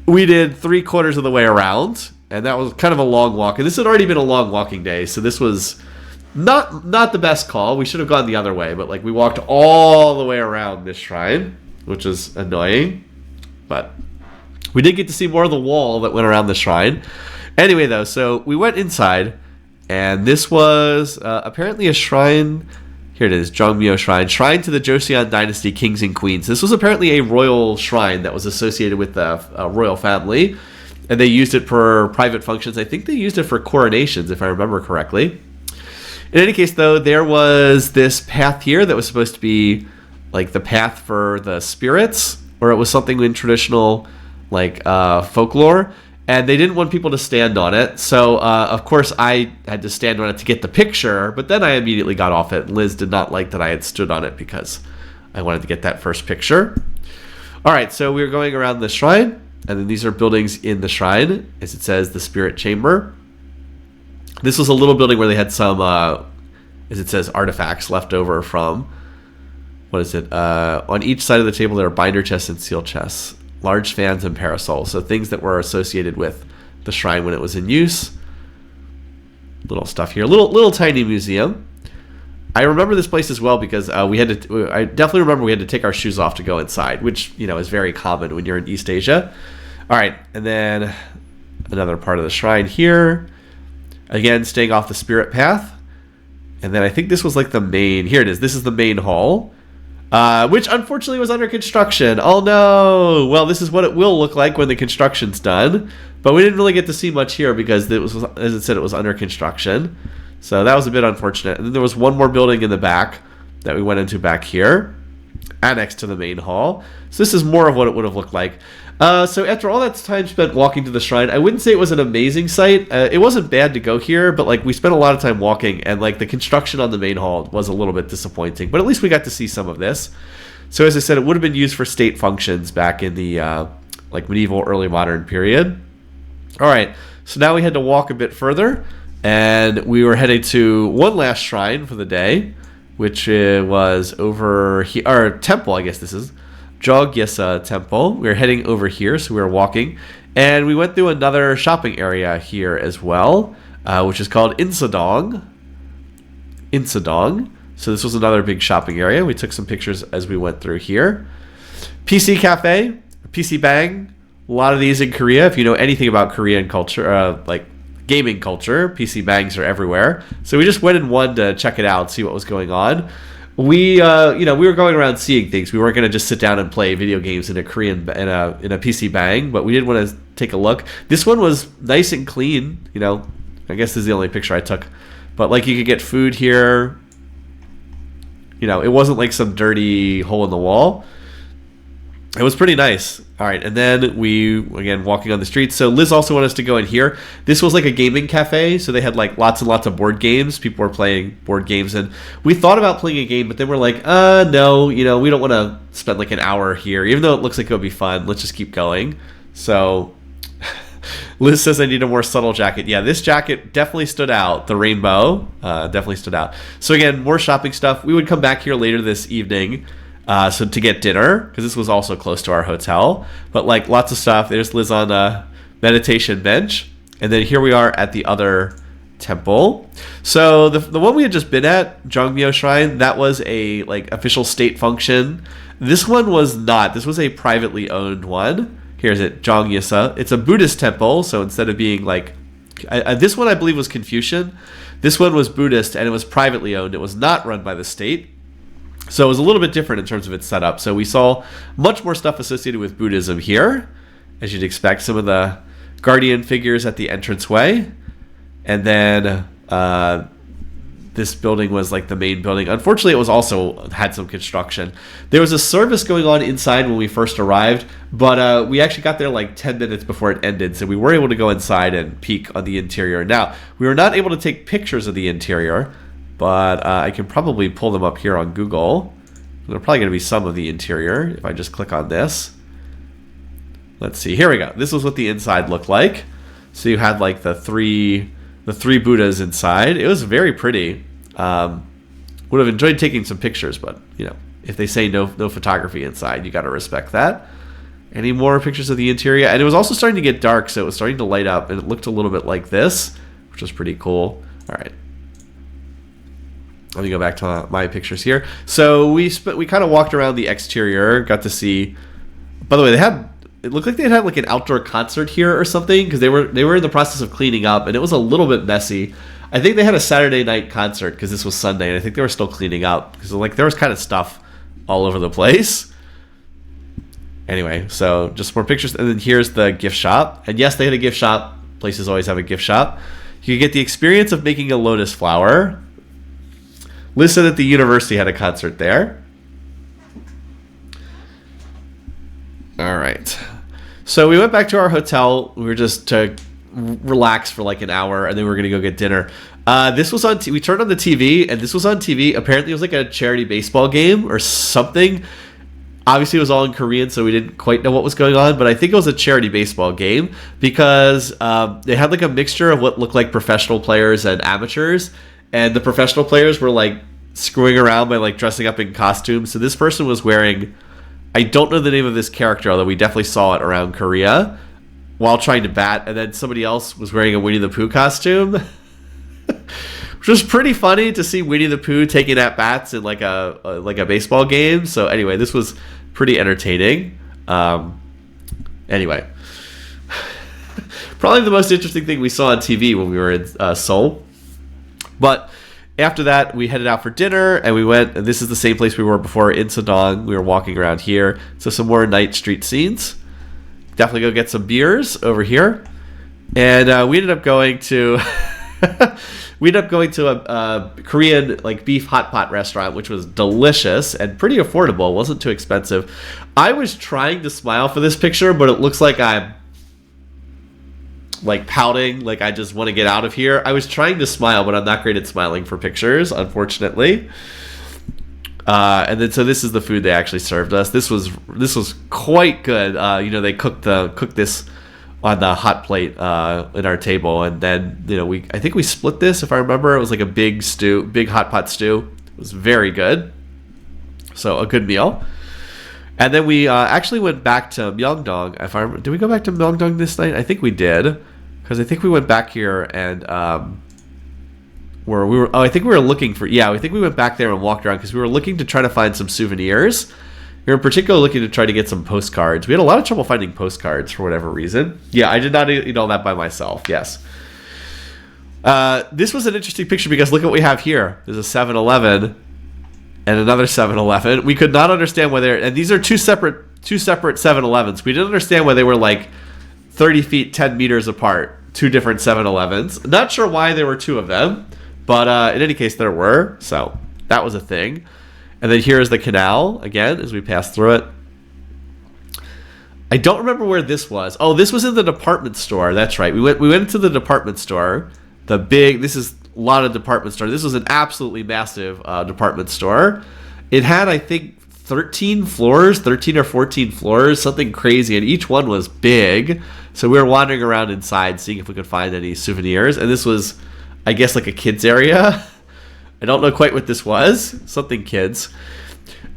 we did 3/4 of the way around, and that was kind of a long walk. And this had already been a long walking day, so this was not the best call. We should have gone the other way, but like we walked all the way around this shrine, which is annoying. But we did get to see more of the wall that went around the shrine. Anyway, though, so we went inside. And this was apparently a shrine. Here it is, Jongmyo Shrine. Shrine to the Joseon Dynasty Kings and Queens. This was apparently a royal shrine that was associated with the royal family. and they used it for private functions. I think they used it for coronations, if I remember correctly. In any case, though, there was this path here that was supposed to be like the path for the spirits, or it was something in traditional like folklore, and they didn't want people to stand on it. So, of course, I had to stand on it to get the picture, but then I immediately got off it. Liz did not like that I had stood on it because I wanted to get that first picture. All right, so we were going around the shrine, and then these are buildings in the shrine, as it says, the spirit chamber. This was a little building where they had some, as it says, artifacts left over from, what is it? On each side of the table, there are binder chests and seal chests, large fans and parasols. So things that were associated with the shrine when it was in use. Little stuff here. Little tiny museum. I remember this place as well because I definitely remember we had to take our shoes off to go inside, which, is very common when you're in East Asia. All right, and then another part of the shrine here. Again, staying off the spirit path. And then I think this was like the main... Here it is. This is the main hall, which unfortunately was under construction. Oh, no. Well, this is what it will look like when the construction's done. But we didn't really get to see much here because it was, as it said, it was under construction. So that was a bit unfortunate. And then there was one more building in the back that we went into back here, annexed to the main hall. So this is more of what it would have looked like. So after all that time spent walking to the shrine, I wouldn't say it was an amazing site. It wasn't bad to go here, but like we spent a lot of time walking, and like the construction on the main hall was a little bit disappointing. But at least we got to see some of this. So as I said, it would have been used for state functions back in the like medieval, early modern period. All right, so now we had to walk a bit further, and we were heading to one last shrine for the day, which was over here, or temple, I guess this is. Jogyesa Temple. We were heading over here, so we were walking, and we went through another shopping area here as well, which is called Insadong. So this was another big shopping area. We took some pictures as we went through here. PC Cafe, PC Bang. A lot of these in Korea. If you know anything about Korean culture, like gaming culture, PC Bangs are everywhere. So we just went in one to check it out, see what was going on. We were going around seeing things. We weren't going to just sit down and play video games in a PC Bang, but we did want to take a look. This one was nice and clean. I guess this is the only picture I took, but like you could get food here. It wasn't like some dirty hole in the wall. It was pretty nice. All right, and then we, again, walking on the streets. So Liz also wanted us to go in here. This was like a gaming cafe, so they had like lots and lots of board games. People were playing board games, and we thought about playing a game, but then we're like, no, we don't want to spend like an hour here. Even though it looks like it would be fun, let's just keep going. So Liz says I need a more subtle jacket. Yeah, this jacket definitely stood out. The rainbow definitely stood out. So again, more shopping stuff. We would come back here later this evening. So to get dinner, because this was also close to our hotel, but like lots of stuff. There's Liz on a meditation bench, and then here we are at the other temple. So the one we had just been at, Jongmyo Shrine, that was a like official state function. This one was not. This was a privately owned one. Here's it, Jongyesa. It's a Buddhist temple, so instead of being like this one, I believe was Confucian. This one was Buddhist, and it was privately owned. It was not run by the state. So it was a little bit different in terms of its setup. So we saw much more stuff associated with Buddhism here, as you'd expect. Some of the guardian figures at the entranceway. And then this building was like the main building. Unfortunately, it was also had some construction. There was a service going on inside when we first arrived, but we actually got there like 10 minutes before it ended. So we were able to go inside and peek on the interior. Now, we were not able to take pictures of the interior, but I can probably pull them up here on Google. There's probably going to be some of the interior if I just click on this. Let's see. Here we go. This was what the inside looked like. So you had like the three Buddhas inside. It was very pretty. Would have enjoyed taking some pictures, but if they say no photography inside, you got to respect that. Any more pictures of the interior? And it was also starting to get dark, so it was starting to light up, and it looked a little bit like this, which was pretty cool. All right. Let me go back to my pictures here. So we kind of walked around the exterior, got to see. By the way, it looked like they had like an outdoor concert here or something, because they were in the process of cleaning up, and it was a little bit messy. I think they had a Saturday night concert because this was Sunday, and I think they were still cleaning up because like there was kind of stuff all over the place. Anyway, so just more pictures. And then here's the gift shop. And yes, they had a gift shop. Places always have a gift shop. You get the experience of making a lotus flower. Liz said that the university had a concert there. All right. So we went back to our hotel. We were just to relax for like an hour, and then we were going to go get dinner. This was on. We turned on the TV, and this was on TV. Apparently, it was like a charity baseball game or something. Obviously, it was all in Korean, so we didn't quite know what was going on. But I think it was a charity baseball game because they had like a mixture of what looked like professional players and amateurs, and the professional players were like screwing around by like dressing up in costumes. So this person was wearing. I don't know the name of this character, although we definitely saw it around Korea while trying to bat, and then somebody else was wearing a Winnie the Pooh costume, which was pretty funny to see Winnie the Pooh taking at bats in like a baseball game. So anyway, this was pretty entertaining. Anyway, probably the most interesting thing we saw on TV when we were in Seoul. But after that, we headed out for dinner, and we went, and this is the same place we were before, in Sedong. We were walking around here. So some more night street scenes. Definitely go get some beers over here. And we ended up going to a Korean like beef hot pot restaurant, which was delicious and pretty affordable. It wasn't too expensive. I was trying to smile for this picture, but it looks like I'm like pouting, like I just want to get out of here. I was trying to smile, but I'm not great at smiling for pictures, unfortunately. And then so this is the food they actually served us. This was quite good. They cooked this on the hot plate in our table, and then I think we split this, if I remember. It was like a big stew, big hot pot stew. It was very good. So a good meal. And then we actually went back to Myeongdong. If I remember, did we go back to Myeongdong this night? I think we did, because I think we went back here and where we were. Oh, I think we were looking for. Yeah, I think we went back there and walked around because we were looking to try to find some souvenirs. We were in particular looking to try to get some postcards. We had a lot of trouble finding postcards for whatever reason. Yeah, I did not eat all that by myself. Yes. This was an interesting picture because look at what we have here. There's a 7-Eleven and another 7-Eleven. We could not understand whether, and these are two separate 7-Elevens. We didn't understand why they were like 30 feet, 10 meters apart. Two different 7-Elevens. Not sure why there were two of them, but in any case, there were. So that was a thing. And then here's the canal again as we pass through it. I don't remember where this was. Oh, this was in the department store. That's right. We went into the department store. This is a lot of department store. This was an absolutely massive department store. It had, I think, 13 or 14 floors, something crazy, and each one was big. So we were wandering around inside, seeing if we could find any souvenirs. And this was, I guess, like a kids area. I don't know quite what this was. Something kids.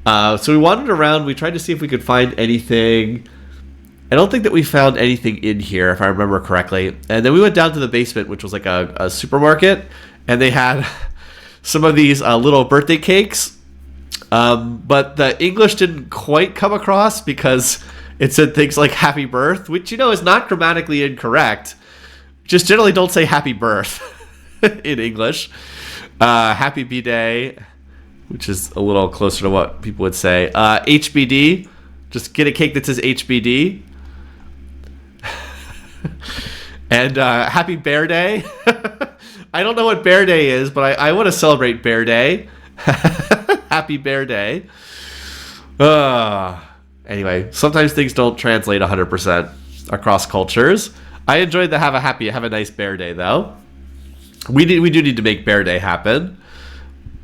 So we wandered around. We tried to see if we could find anything. I don't think that we found anything in here, if I remember correctly. And then we went down to the basement, which was like a supermarket. And they had some of these little birthday cakes. But the English didn't quite come across because it said things like happy birth, which, is not grammatically incorrect. Just generally don't say happy birth in English. Happy B-Day, which is a little closer to what people would say. HBD, just get a cake that says HBD. And Happy Bear Day. I don't know what Bear Day is, but I want to celebrate Bear Day. Happy Bear Day. Anyway, sometimes things don't translate 100% across cultures. I enjoyed the have a nice Bear Day, though. We do need to make Bear Day happen.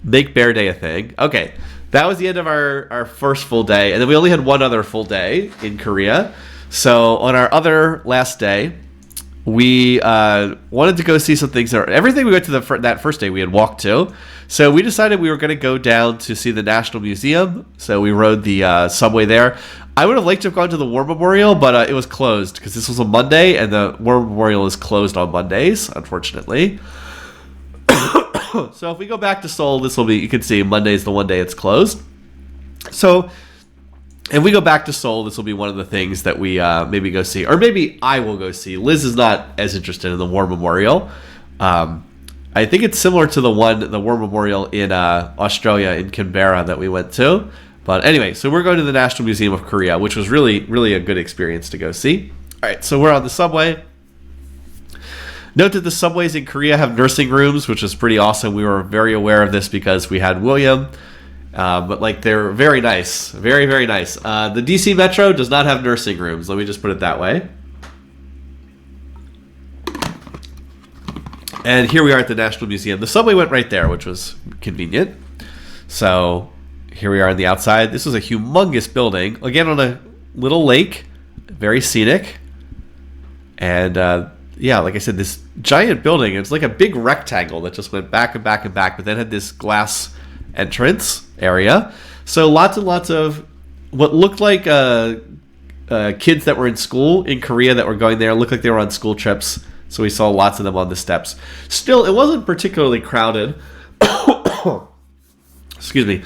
Make Bear Day a thing. Okay, that was the end of our first full day, and then we only had one other full day in Korea. So on our other last day, we wanted to go see some things. Everything we went to that first day we had walked to. So we decided we were going to go down to see the National Museum. So we rode the subway there. I would have liked to have gone to the War Memorial, but it was closed because this was a Monday, and the War Memorial is closed on Mondays, unfortunately. So if we go back to Seoul, you can see Monday is the one day it's closed. So if we go back to Seoul, this will be one of the things that we maybe go see. Or maybe I will go see. Liz is not as interested in the War Memorial. I think it's similar to the War Memorial in Australia, in Canberra, that we went to. But anyway, so we're going to the National Museum of Korea, which was really, really a good experience to go see. All right, so we're on the subway. Note that the subways in Korea have nursing rooms, which is pretty awesome. We were very aware of this because we had William. But like they're very nice. Very, very nice. The DC Metro does not have nursing rooms. Let me just put it that way. And here we are at the National Museum. The subway went right there, which was convenient. So here we are on the outside. This was a humongous building. Again, on a little lake. Very scenic. And yeah, like I said, this giant building. It's like a big rectangle that just went back and back and back, but then had this glass entrance area. So lots and lots of what looked like kids that were in school in Korea that were going there. Looked like they were on school trips. So we saw lots of them on the steps. Still, it wasn't particularly crowded. Excuse me.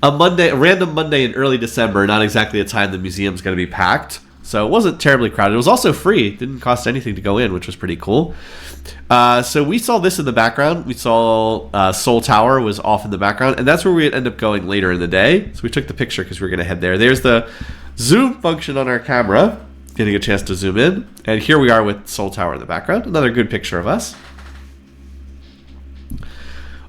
A random Monday in early December, not exactly a time the museum's going to be packed. So it wasn't terribly crowded. It was also free. It didn't cost anything to go in, which was pretty cool. So we saw this in the background. We saw Seoul Tower was off in the background. And that's where we'd end up going later in the day. So we took the picture because we were going to head there. There's the zoom function on our camera. Getting a chance to zoom in. And here we are with Seoul Tower in the background. Another good picture of us.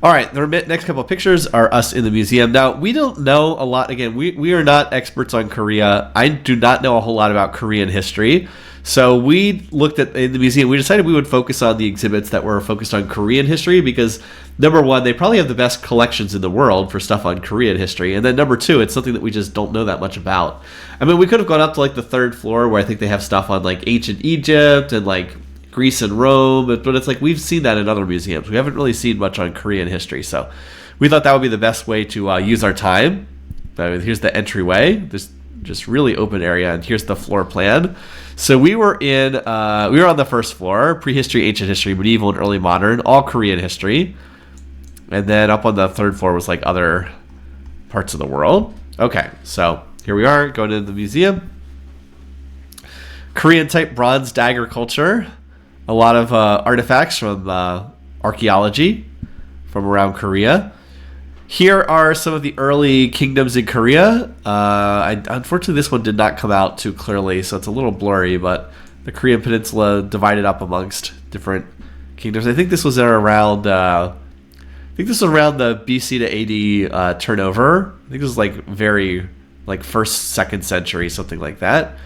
All right, the next couple of pictures are us in the museum. Now, we don't know a lot. Again, we are not experts on Korea. I do not know a whole lot about Korean history. So we looked at, in the museum, we decided we would focus on the exhibits that were focused on Korean history because, number one, they probably have the best collections in the world for stuff on Korean history. And then number two, it's something that we just don't know that much about. I mean, we could have gone up to like the third floor where I think they have stuff on like ancient Egypt and like Greece and Rome, but it's like we've seen that in other museums. We haven't really seen much on Korean history. So we thought that would be the best way to use our time. But here's the entryway. There's just really open area, and here's the floor plan. So we were on the first floor, prehistory, ancient history, medieval and early modern, all Korean history. And then up on the third floor was like other parts of the world. Okay, so here we are going into the museum. Korean type bronze dagger culture. A lot of artifacts from archaeology from around Korea. Here are some of the early kingdoms in Korea. Unfortunately, this one did not come out too clearly, so it's a little blurry, but the Korean peninsula divided up amongst different kingdoms. I think this was around the BC to AD turnover. I think this was like very like 1st, 2nd century, something like that.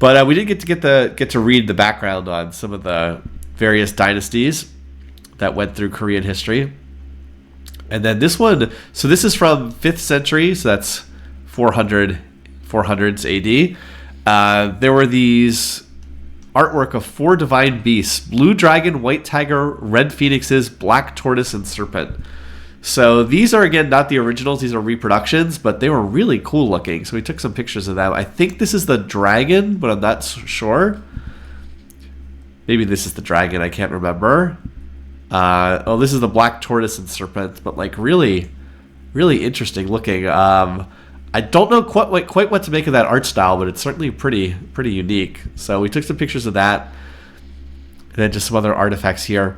But we did get to read the background on some of the various dynasties that went through Korean history. And then this one, so this is from 5th century, so that's 400s AD. There were these artwork of 4 divine beasts: blue dragon, white tiger, red phoenixes, black tortoise, and serpent. So these are, again, not the originals. These are reproductions, but they were really cool looking. So we took some pictures of them. I think this is the dragon, but I'm not sure. Maybe this is the dragon. I can't remember. This is the black tortoise and serpent, but like really, really interesting looking. I don't know quite what to make of that art style, but it's certainly pretty unique. So we took some pictures of that, and then just some other artifacts here.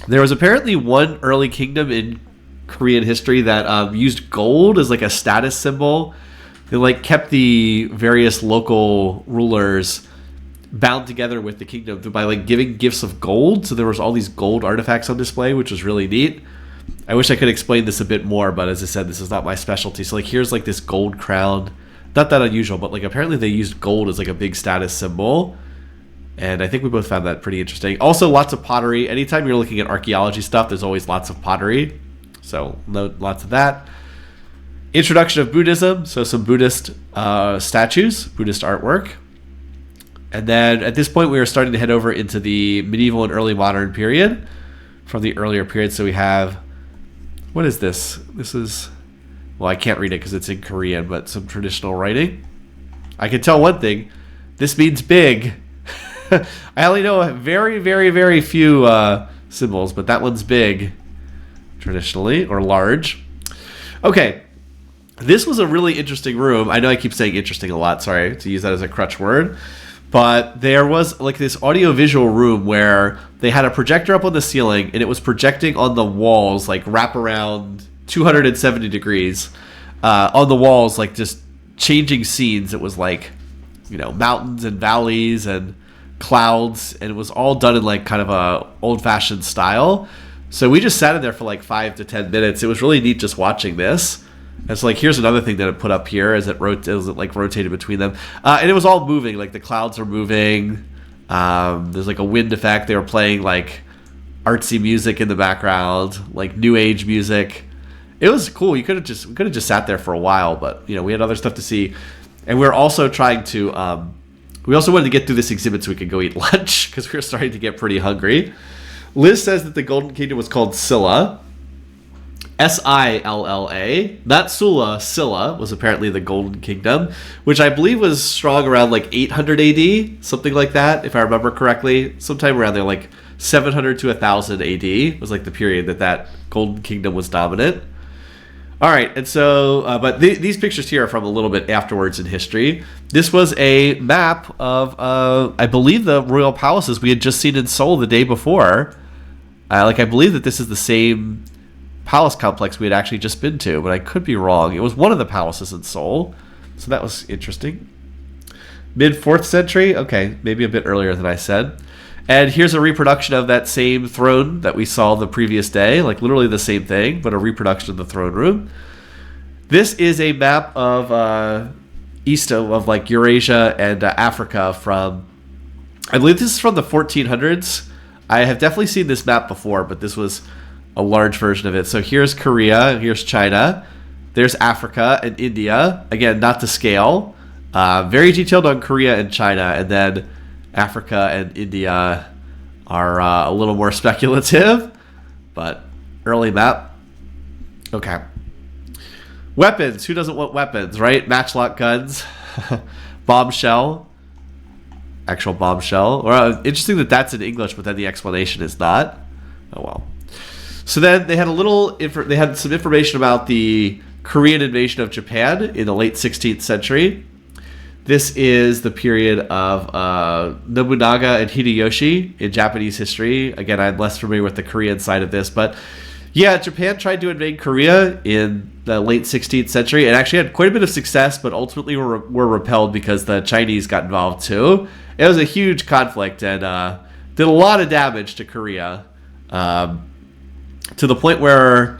There was apparently one early kingdom in Korean history that used gold as like a status symbol. They like kept the various local rulers bound together with the kingdom by like giving gifts of gold. So there was all these gold artifacts on display, which was really neat. I wish I could explain this a bit more, but as I said, this is not my specialty. So like here's like this gold crown. Not that unusual, but like apparently they used gold as like a big status symbol. And I think we both found that pretty interesting. Also, lots of pottery. Anytime you're looking at archaeology stuff, there's always lots of pottery. So note lots of that. Introduction of Buddhism. So some Buddhist statues, Buddhist artwork. And then at this point, we were starting to head over into the medieval and early modern period from the earlier period. So we have, what is this? This is, well, I can't read it because it's in Korean, but some traditional writing. I can tell one thing. This means big. I only know a very, very, very few symbols, but that one's big, traditionally, or large. Okay, this was a really interesting room. I know I keep saying interesting a lot. Sorry to use that as a crutch word. But there was like this audio-visual room where they had a projector up on the ceiling, and it was projecting on the walls, like wrap around 270 degrees. on the walls, like just changing scenes. It was like, mountains and valleys and clouds, and it was all done in like kind of a old-fashioned style. So we just sat in there for like 5 to 10 minutes. It was really neat just watching this. And so like here's another thing that it put up here as it rotated between them, and it was all moving. Like the clouds are moving. There's like a wind effect. They were playing like artsy music in the background, like new age music. It was cool. We could have just sat there for a while, but we had other stuff to see, and we were also trying to. We also wanted to get through this exhibit so we could go eat lunch because we were starting to get pretty hungry. Liz says that the Golden Kingdom was called Silla, Silla, not Sula. Silla was apparently the Golden Kingdom, which I believe was strong around like 800 AD, something like that, if I remember correctly. Sometime around there, like 700 to 1000 AD was like the period that Golden Kingdom was dominant. All right, and so, but these pictures here are from a little bit afterwards in history. This was a map of, I believe, the royal palaces we had just seen in Seoul the day before. I believe that this is the same palace complex we had actually just been to, but I could be wrong. It was one of the palaces in Seoul, so that was interesting. Mid-4th century? Okay, maybe a bit earlier than I said. And here's a reproduction of that same throne that we saw the previous day, like literally the same thing, but a reproduction of the throne room. This is a map of east of like Eurasia and Africa from, I believe this is from the 1400s. I have definitely seen this map before, but this was a large version of it. So here's Korea, here's China, there's Africa and India. Again, not to scale. Very detailed on Korea and China, and then Africa and India are a little more speculative, but early map. Okay. Weapons. Who doesn't want weapons, right? Matchlock guns. Bombshell. Actual bombshell. Interesting that that's in English, but then the explanation is not. Oh, well. So then they had they had some information about the Korean invasion of Japan in the late 16th century. This is the period of Nobunaga and Hideyoshi in Japanese history. Again, I'm less familiar with the Korean side of this, but yeah, Japan tried to invade Korea in the late 16th century and actually had quite a bit of success, but ultimately were repelled because the Chinese got involved too. It was a huge conflict and did a lot of damage to Korea, to the point where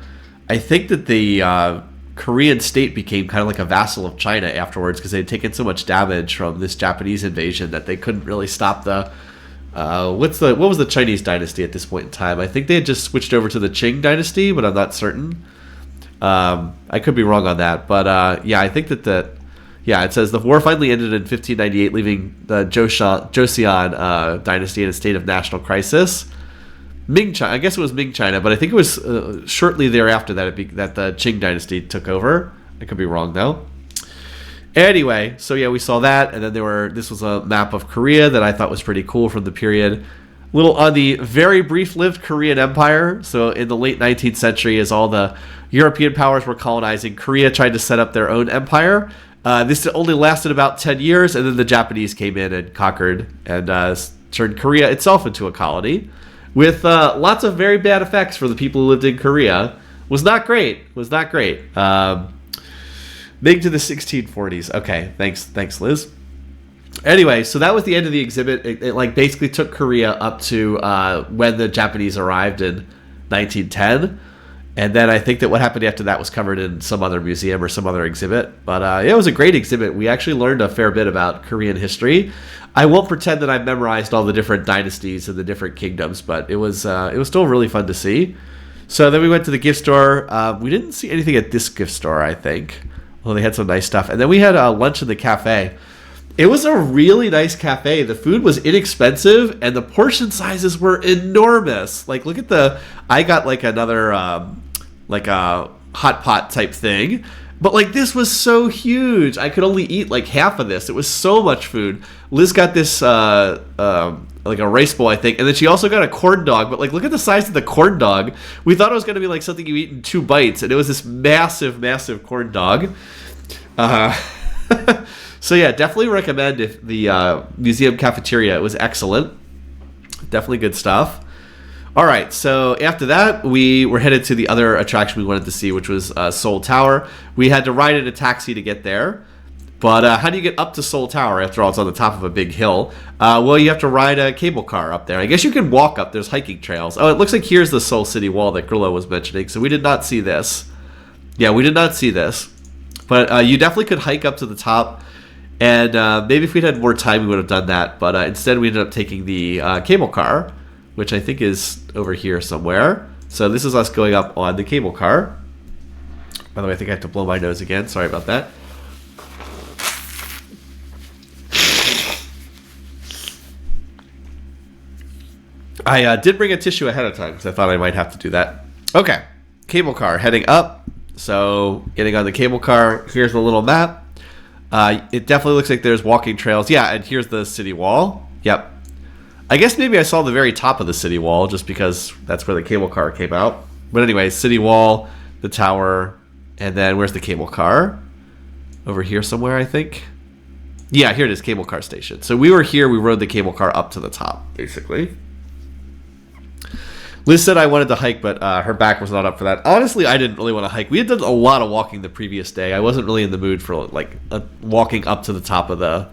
I think that the Korean state became kind of like a vassal of China afterwards because they had taken so much damage from this Japanese invasion that they couldn't really stop the what was the Chinese dynasty at this point in time? I think they had just switched over to the Qing dynasty, but I'm not certain. I could be wrong on that, but yeah, I think that it says the war finally ended in 1598, leaving the Joseon dynasty in a state of national crisis. Ming China, I guess it was Ming China, but I think it was shortly thereafter that that the Qing dynasty took over. I could be wrong though. Anyway, so yeah, we saw that, and then this was a map of Korea that I thought was pretty cool from the period. Little on the very brief-lived Korean Empire. So in the late 19th century, as all the European powers were colonizing, Korea tried to set up their own empire. This only lasted about 10 years, and then the Japanese came in and conquered and turned Korea itself into a colony, with lots of very bad effects for the people who lived in Korea. Was not great. Big to the 1640s. Okay, thanks, Liz. Anyway, so that was the end of the exhibit. It like basically took Korea up to when the Japanese arrived in 1910. And then I think that what happened after that was covered in some other museum or some other exhibit. But it was a great exhibit. We actually learned a fair bit about Korean history. I won't pretend that I memorized all the different dynasties and the different kingdoms, but it was still really fun to see. So then we went to the gift store. We didn't see anything at this gift store, I think. Well, they had some nice stuff. And then we had lunch in the cafe. It was a really nice cafe. The food was inexpensive, and the portion sizes were enormous. Like, look at I got like another, like a hot pot type thing. But like this was so huge. I could only eat like half of this. It was so much food. Liz got this like a rice bowl, I think, and then she also got a corn dog. But like, look at the size of the corn dog. We thought it was going to be like something you eat in 2 bites, and it was this massive corn dog. So yeah, definitely recommend if the museum cafeteria. It was excellent. Definitely good stuff. All right, so after that, we were headed to the other attraction we wanted to see, which was Seoul Tower. We had to ride in a taxi to get there. But how do you get up to Seoul Tower? After all, it's on the top of a big hill. Well, you have to ride a cable car up there. I guess you can walk up. There's hiking trails. Oh, it looks like here's the Seoul City Wall that Grillo was mentioning. So we did not see this. Yeah, we did not see this. But you definitely could hike up to the top. And maybe if we'd had more time, we would have done that. But instead, we ended up taking the cable car, which I think is over here somewhere. So this is us going up on the cable car. By the way, I think I have to blow my nose again. Sorry about that. I did bring a tissue ahead of time because I thought I might have to do that. Okay, cable car heading up. So getting on the cable car, here's the little map. It definitely looks like there's walking trails. Yeah, and here's the city wall. Yep. I guess maybe I saw the very top of the city wall just because that's where the cable car came out. But anyway, city wall, the tower, and then where's the cable car? Over here somewhere, I think. Yeah, here it is, cable car station. So we were here, we rode the cable car up to the top, basically. Liz said I wanted to hike, but her back was not up for that. Honestly, I didn't really want to hike. We had done a lot of walking the previous day. I wasn't really in the mood for like walking up to the top of the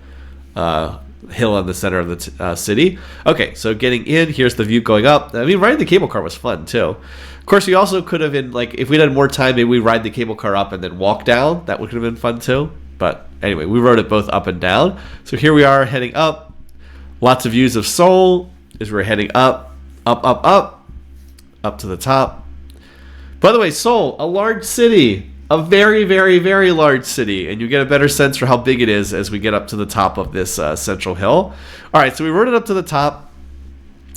hill in the center of the city. Okay, so getting in, here's the view going up. I mean, riding the cable car was fun too. Of course, we also could have been like, if we had more time, maybe we ride the cable car up and then walk down. That would have been fun too. But anyway, we rode it both up and down. So here we are heading up. Lots of views of Seoul as we're heading up, up to the top. By the way, Seoul, a large city, a very, very, very large city, and you get a better sense for how big it is as we get up to the top of this central hill. All right, so we rode it up to the top.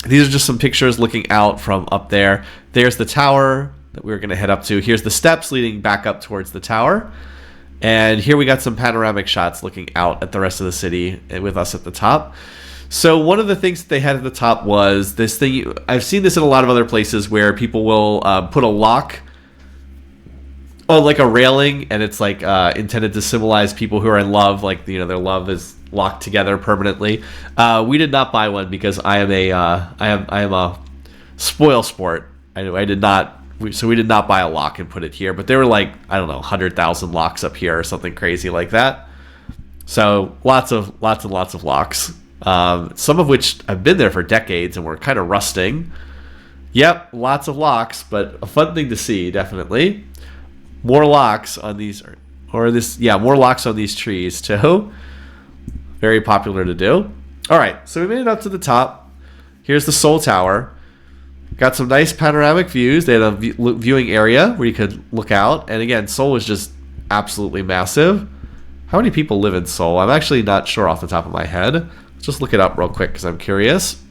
These are just some pictures looking out from up there. There's the tower that we were going to head up to. Here's the steps leading back up towards the tower. And here we got some panoramic shots looking out at the rest of the city with us at the top. So one of the things that they had at the top was this thing. I've seen this in a lot of other places where people will put a lock on like a railing, and it's like intended to symbolize people who are in love, like their love is locked together permanently. We did not buy one because I am a spoil sport. I did not. So we did not buy a lock and put it here, but there were like, I don't know, 100,000 locks up here or something crazy like that. So lots of locks. Some of which have been there for decades and were kind of rusting. Yep, lots of locks, but a fun thing to see, definitely. More locks on these, more locks on these trees too. Very popular to do. All right, so we made it up to the top. Here's the Seoul Tower. Got some nice panoramic views. They had a viewing area where you could look out. And again, Seoul is just absolutely massive. How many people live in Seoul? I'm actually not sure off the top of my head. Let's just look it up real quick because I'm curious.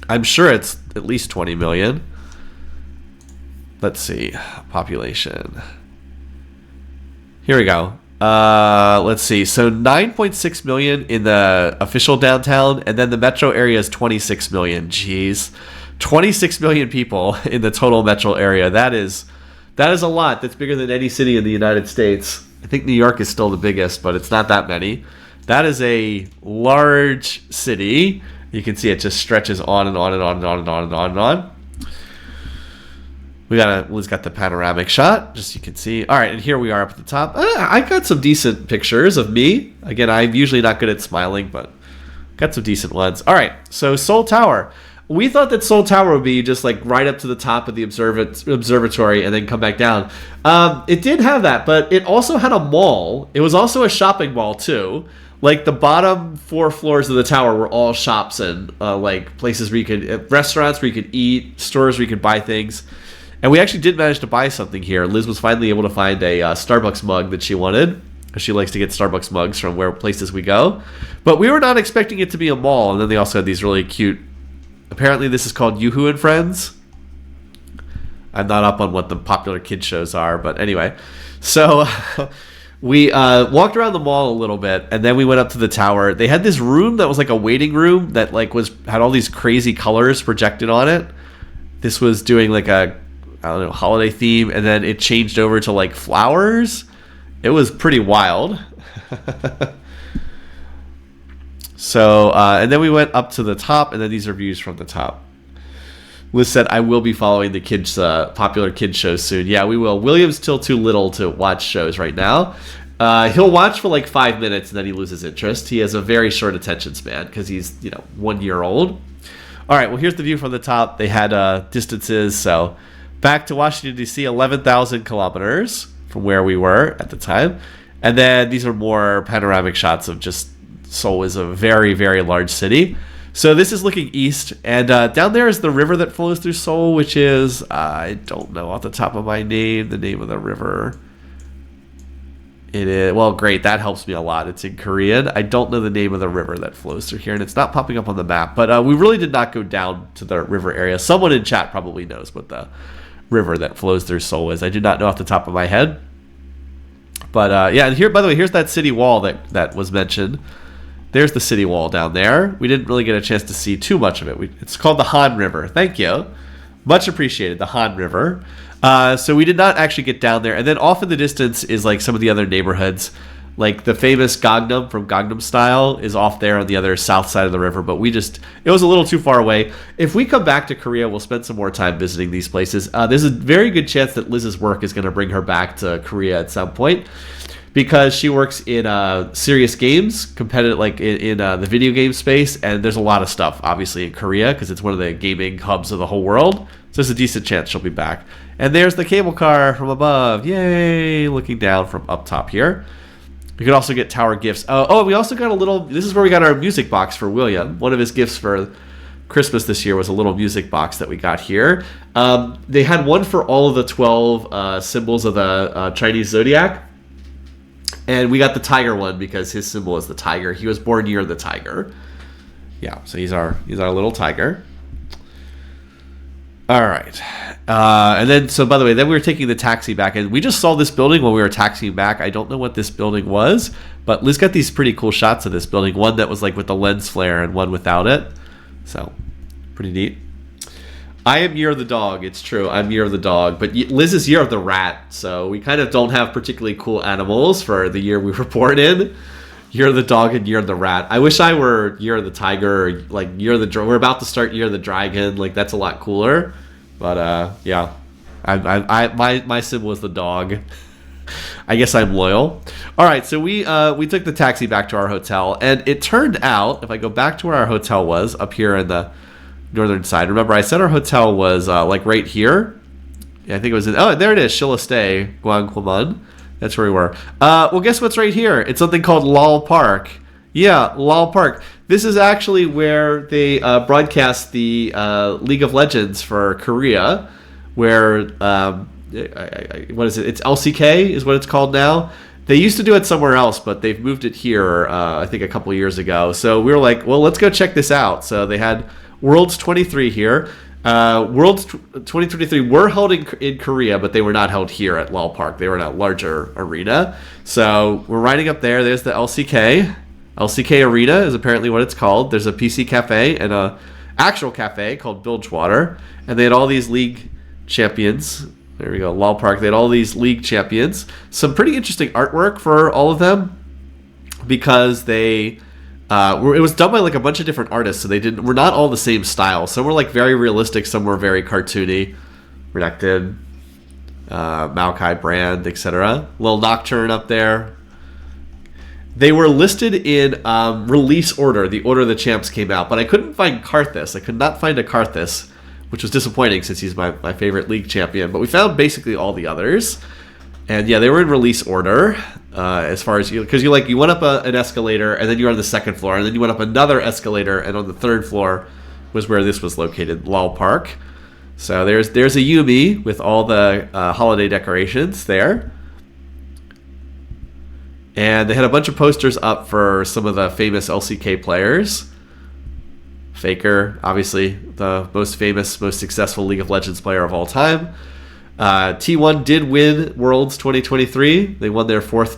I'm sure it's at least 20 million. Let's see. Population. Here we go. Let's see. So 9.6 million in the official downtown, and then the metro area is 26 million. Jeez. 26 million people in the total metro area. That is a lot. That's bigger than any city in the United States. I think New York is still the biggest, but it's not that many. That is a large city. You can see it just stretches on and on and on and on and on and on and on. Liz got the panoramic shot, just so you can see. All right, and here we are up at the top. I got some decent pictures of me. Again, I'm usually not good at smiling, but got some decent ones. All right, so Seoul Tower. We thought that Seoul Tower would be just like right up to the top of the observatory and then come back down. It did have that, but it also had a mall. It was also a shopping mall too. Like the bottom 4 floors of the tower were all shops and like places where you could, restaurants where you could eat, stores where you could buy things. And we actually did manage to buy something here. Liz was finally able to find a Starbucks mug that she wanted. She likes to get Starbucks mugs from places we go. But we were not expecting it to be a mall. And then they also had these really cute. Apparently this is called Yoo-Hoo and Friends. I'm not up on what the popular kid shows are, but anyway. So we walked around the mall a little bit, and then we went up to the tower. They had this room that was like a waiting room that like had all these crazy colors projected on it. This was doing like a, I don't know, holiday theme, and then it changed over to like flowers. It was pretty wild. So, and then we went up to the top, and then these are views from the top. Liz said, I will be following the kids, popular kids shows soon. Yeah, we will. William's still too little to watch shows right now. He'll watch for like 5 minutes and then he loses interest. He has a very short attention span because he's, 1 year old. All right, well, here's the view from the top. They had distances. So back to Washington, D.C., 11,000 kilometers from where we were at the time. And then these are more panoramic shots of just Seoul is a very, very large city. So this is looking east, and down there is the river that flows through Seoul, which is, I don't know off the top of my name, the name of the river. It is, well, great, that helps me a lot. It's in Korean. I don't know the name of the river that flows through here, and it's not popping up on the map, but we really did not go down to the river area. Someone in chat probably knows what the river that flows through Seoul is. I do not know off the top of my head. But yeah, and here, by the way, here's that city wall that was mentioned. There's the city wall down there. We didn't really get a chance to see too much of it. It's called the Han River. Thank you. Much appreciated, the Han River. So we did not actually get down there. And then off in the distance is like some of the other neighborhoods. Like the famous Gangnam from Gangnam Style is off there on the other south side of the river. But it was a little too far away. If we come back to Korea, we'll spend some more time visiting these places. There's a very good chance that Liz's work is going to bring her back to Korea at some point, because she works in serious games, competitive, like in the video game space, and there's a lot of stuff, obviously, in Korea, because it's one of the gaming hubs of the whole world. So there's a decent chance she'll be back. And there's the cable car from above. Yay! Looking down from up top here. You can also get tower gifts. Oh, we also got a little... This is where we got our music box for William. One of his gifts for Christmas this year was a little music box that we got here. They had one for all of the 12 symbols of the Chinese zodiac. And we got the tiger one because his symbol is the tiger. He was born near the tiger. Yeah, so he's our little tiger. All right. And then, so by the way, then we were taking the taxi back, and we just saw this building when we were taxiing back. I don't know what this building was, but Liz got these pretty cool shots of this building. One that was like with the lens flare and one without it. So, pretty neat. I am Year of the Dog. It's true. I'm Year of the Dog. But Liz is Year of the Rat. So we kind of don't have particularly cool animals for the year we were born in. Year of the Dog and Year of the Rat. I wish I were Year of the Tiger or like Year of the... We're about to start Year of the Dragon. Like, that's a lot cooler. But, yeah. My symbol is the dog. I guess I'm loyal. All right, so we took the taxi back to our hotel. And it turned out, if I go back to where our hotel was, up here in the northern side. Remember, I said our hotel was like right here. Yeah, I think it was in... Oh, there it is. Shilastay, Gwanghwamun. That's where we were. Well, guess what's right here? It's something called Lal Park. Yeah, Lal Park. This is actually where they broadcast the League of Legends for Korea, where... what is it? It's LCK is what it's called now. They used to do it somewhere else, but they've moved it here, I think, a couple years ago. So we were like, well, let's go check this out. So they had Worlds 23 here. Worlds 2023 were held in Korea, but they were not held here at Lal Park. They were in a larger arena. So we're riding up there. There's the LCK. LCK Arena is apparently what it's called. There's a PC cafe and a actual cafe called Bilgewater. And they had all these league champions. There we go, Lal Park. They had all these league champions. Some pretty interesting artwork for all of them because they... it was done by like a bunch of different artists, so we're not all the same style. Some were like very realistic, some were very cartoony. Redacted, Maokai Brand, etc. Little Nocturne up there. They were listed in release order, the order the champs came out, but I couldn't find Karthus. I could not find a Karthus, which was disappointing since he's my favorite league champion. But we found basically all the others. And yeah, they were in release order as far as because you went up an escalator and then you were on the second floor and then you went up another escalator and on the third floor was where this was located, Lal Park. So there's a Yumi with all the holiday decorations there. And they had a bunch of posters up for some of the famous LCK players. Faker, obviously the most famous, most successful League of Legends player of all time. T1 did win Worlds 2023. They won their fourth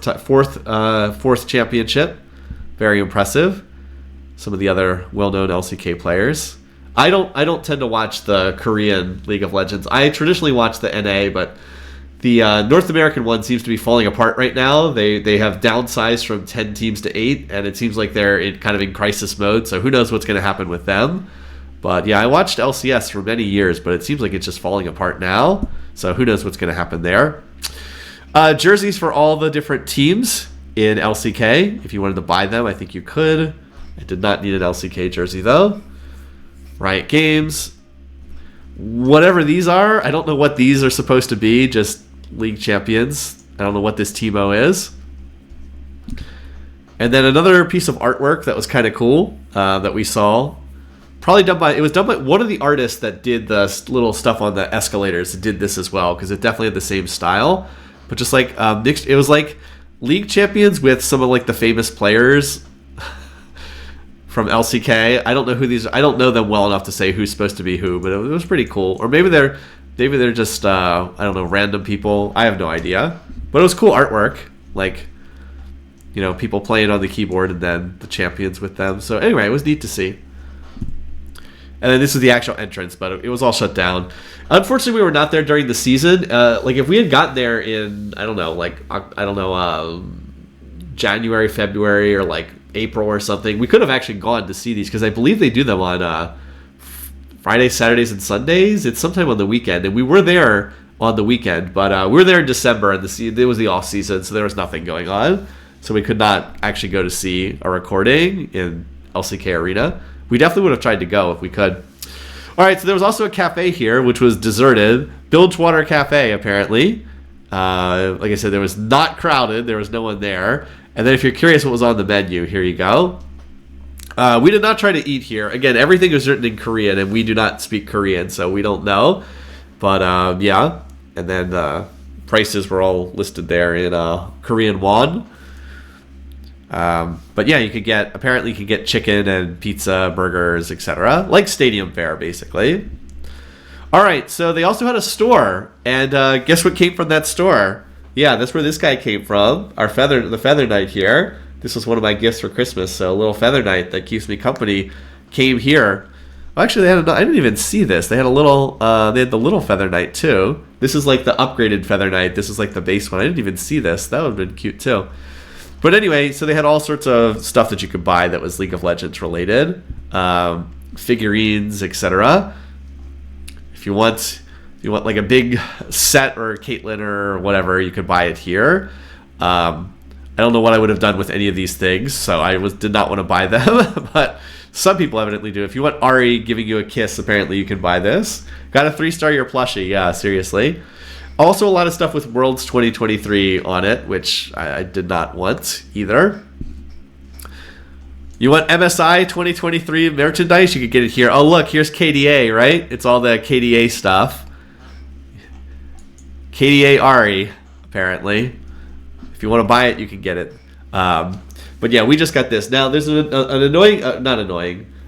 championship. Very impressive. Some of the other well-known LCK players. I don't tend to watch the Korean League of Legends. I traditionally watch the NA, but the North American one seems to be falling apart right now. They have downsized from 10 teams to 8, and it seems like they're in crisis mode. So who knows what's going to happen with them? But yeah, I watched LCS for many years, but it seems like it's just falling apart now. So who knows what's going to happen there. Jerseys for all the different teams in LCK. If you wanted to buy them, I think you could. I did not need an LCK jersey though. Riot Games. Whatever these are, I don't know what these are supposed to be. Just League Champions. I don't know what this Teemo is. And then another piece of artwork that was kind of cool that we saw. Probably done by, it was done by one of the artists that did the little stuff on the escalators. Did this as well because it definitely had the same style, but just like mixed. It was like League Champions with some of like the famous players from LCK. I don't know who these. I don't know them well enough to say who's supposed to be who, but it was pretty cool. Or maybe they're just I don't know, random people. I have no idea, but it was cool artwork. Like, you know, people playing on the keyboard and then the champions with them. So anyway, it was neat to see. And then this was the actual entrance, but it was all shut down. Unfortunately, we were not there during the season. Like, if we had gotten there in, January, February, or like April or something, we could have actually gone to see these because I believe they do them on Fridays, Saturdays, and Sundays. It's sometime on the weekend, and we were there on the weekend, but we were there in December, and it was the off season, so there was nothing going on. So we could not actually go to see a recording in LCK Arena. We definitely would have tried to go if we could. All right, so there was also a cafe here, which was deserted. Bilgewater Cafe, apparently. Like I said, there was not crowded. There was no one there. And then if you're curious what was on the menu, here you go. We did not try to eat here. Again, everything was written in Korean, and we do not speak Korean, so we don't know. But, yeah. And then the prices were all listed there in Korean won. But yeah, you could get chicken and pizza, burgers, etc. Like stadium fare, basically. All right, so they also had a store, and guess what came from that store? Yeah, that's where this guy came from. The Feather Knight here. This was one of my gifts for Christmas. So a little Feather Knight that keeps me company came here. Well, actually, I didn't even see this. They had they had the little Feather Knight too. This is like the upgraded Feather Knight. This is like the base one. I didn't even see this. That would have been cute too. But anyway, so they had all sorts of stuff that you could buy that was League of Legends related, figurines, etc. If you want like a big set or Caitlyn or whatever, you could buy it here. I don't know what I would have done with any of these things, so I did not want to buy them, but some people evidently do. If you want Ari giving you a kiss, apparently you can buy this. Got a 3-star year plushie, yeah, seriously. Also, a lot of stuff with Worlds 2023 on it, which I did not want either. You want MSI 2023 merchandise? You could get it here. Oh, look, here's KDA, right? It's all the KDA stuff. KDA Ari, apparently. If you want to buy it, you can get it. But yeah, we just got this. Now, there's an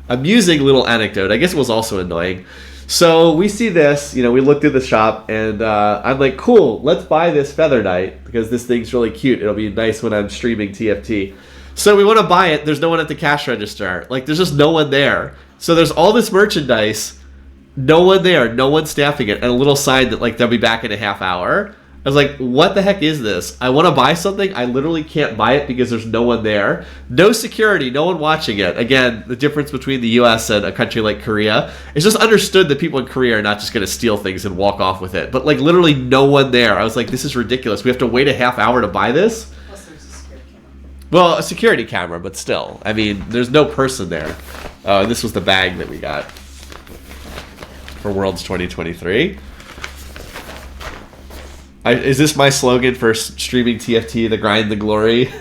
amusing little anecdote. I guess it was also annoying. So we see this, we look through the shop, and I'm like, cool, let's buy this Feather Knight, because this thing's really cute. It'll be nice when I'm streaming TFT. So we want to buy it. There's no one at the cash register. Like, there's just no one there. So there's all this merchandise, no one there, no one staffing it, and a little sign that, like, they'll be back in a half hour. I was like, what the heck is this? I want to buy something. I literally can't buy it because there's no one there. No security, no one watching it. Again, the difference between the US and a country like Korea. It's just understood that people in Korea are not just going to steal things and walk off with it. But like literally no one there. I was like, this is ridiculous. We have to wait a half hour to buy this? Plus there's a security camera. Well, a security camera, but still. I mean, there's no person there. And this was the bag that we got for Worlds 2023. Is this my slogan for streaming TFT, the grind, the glory?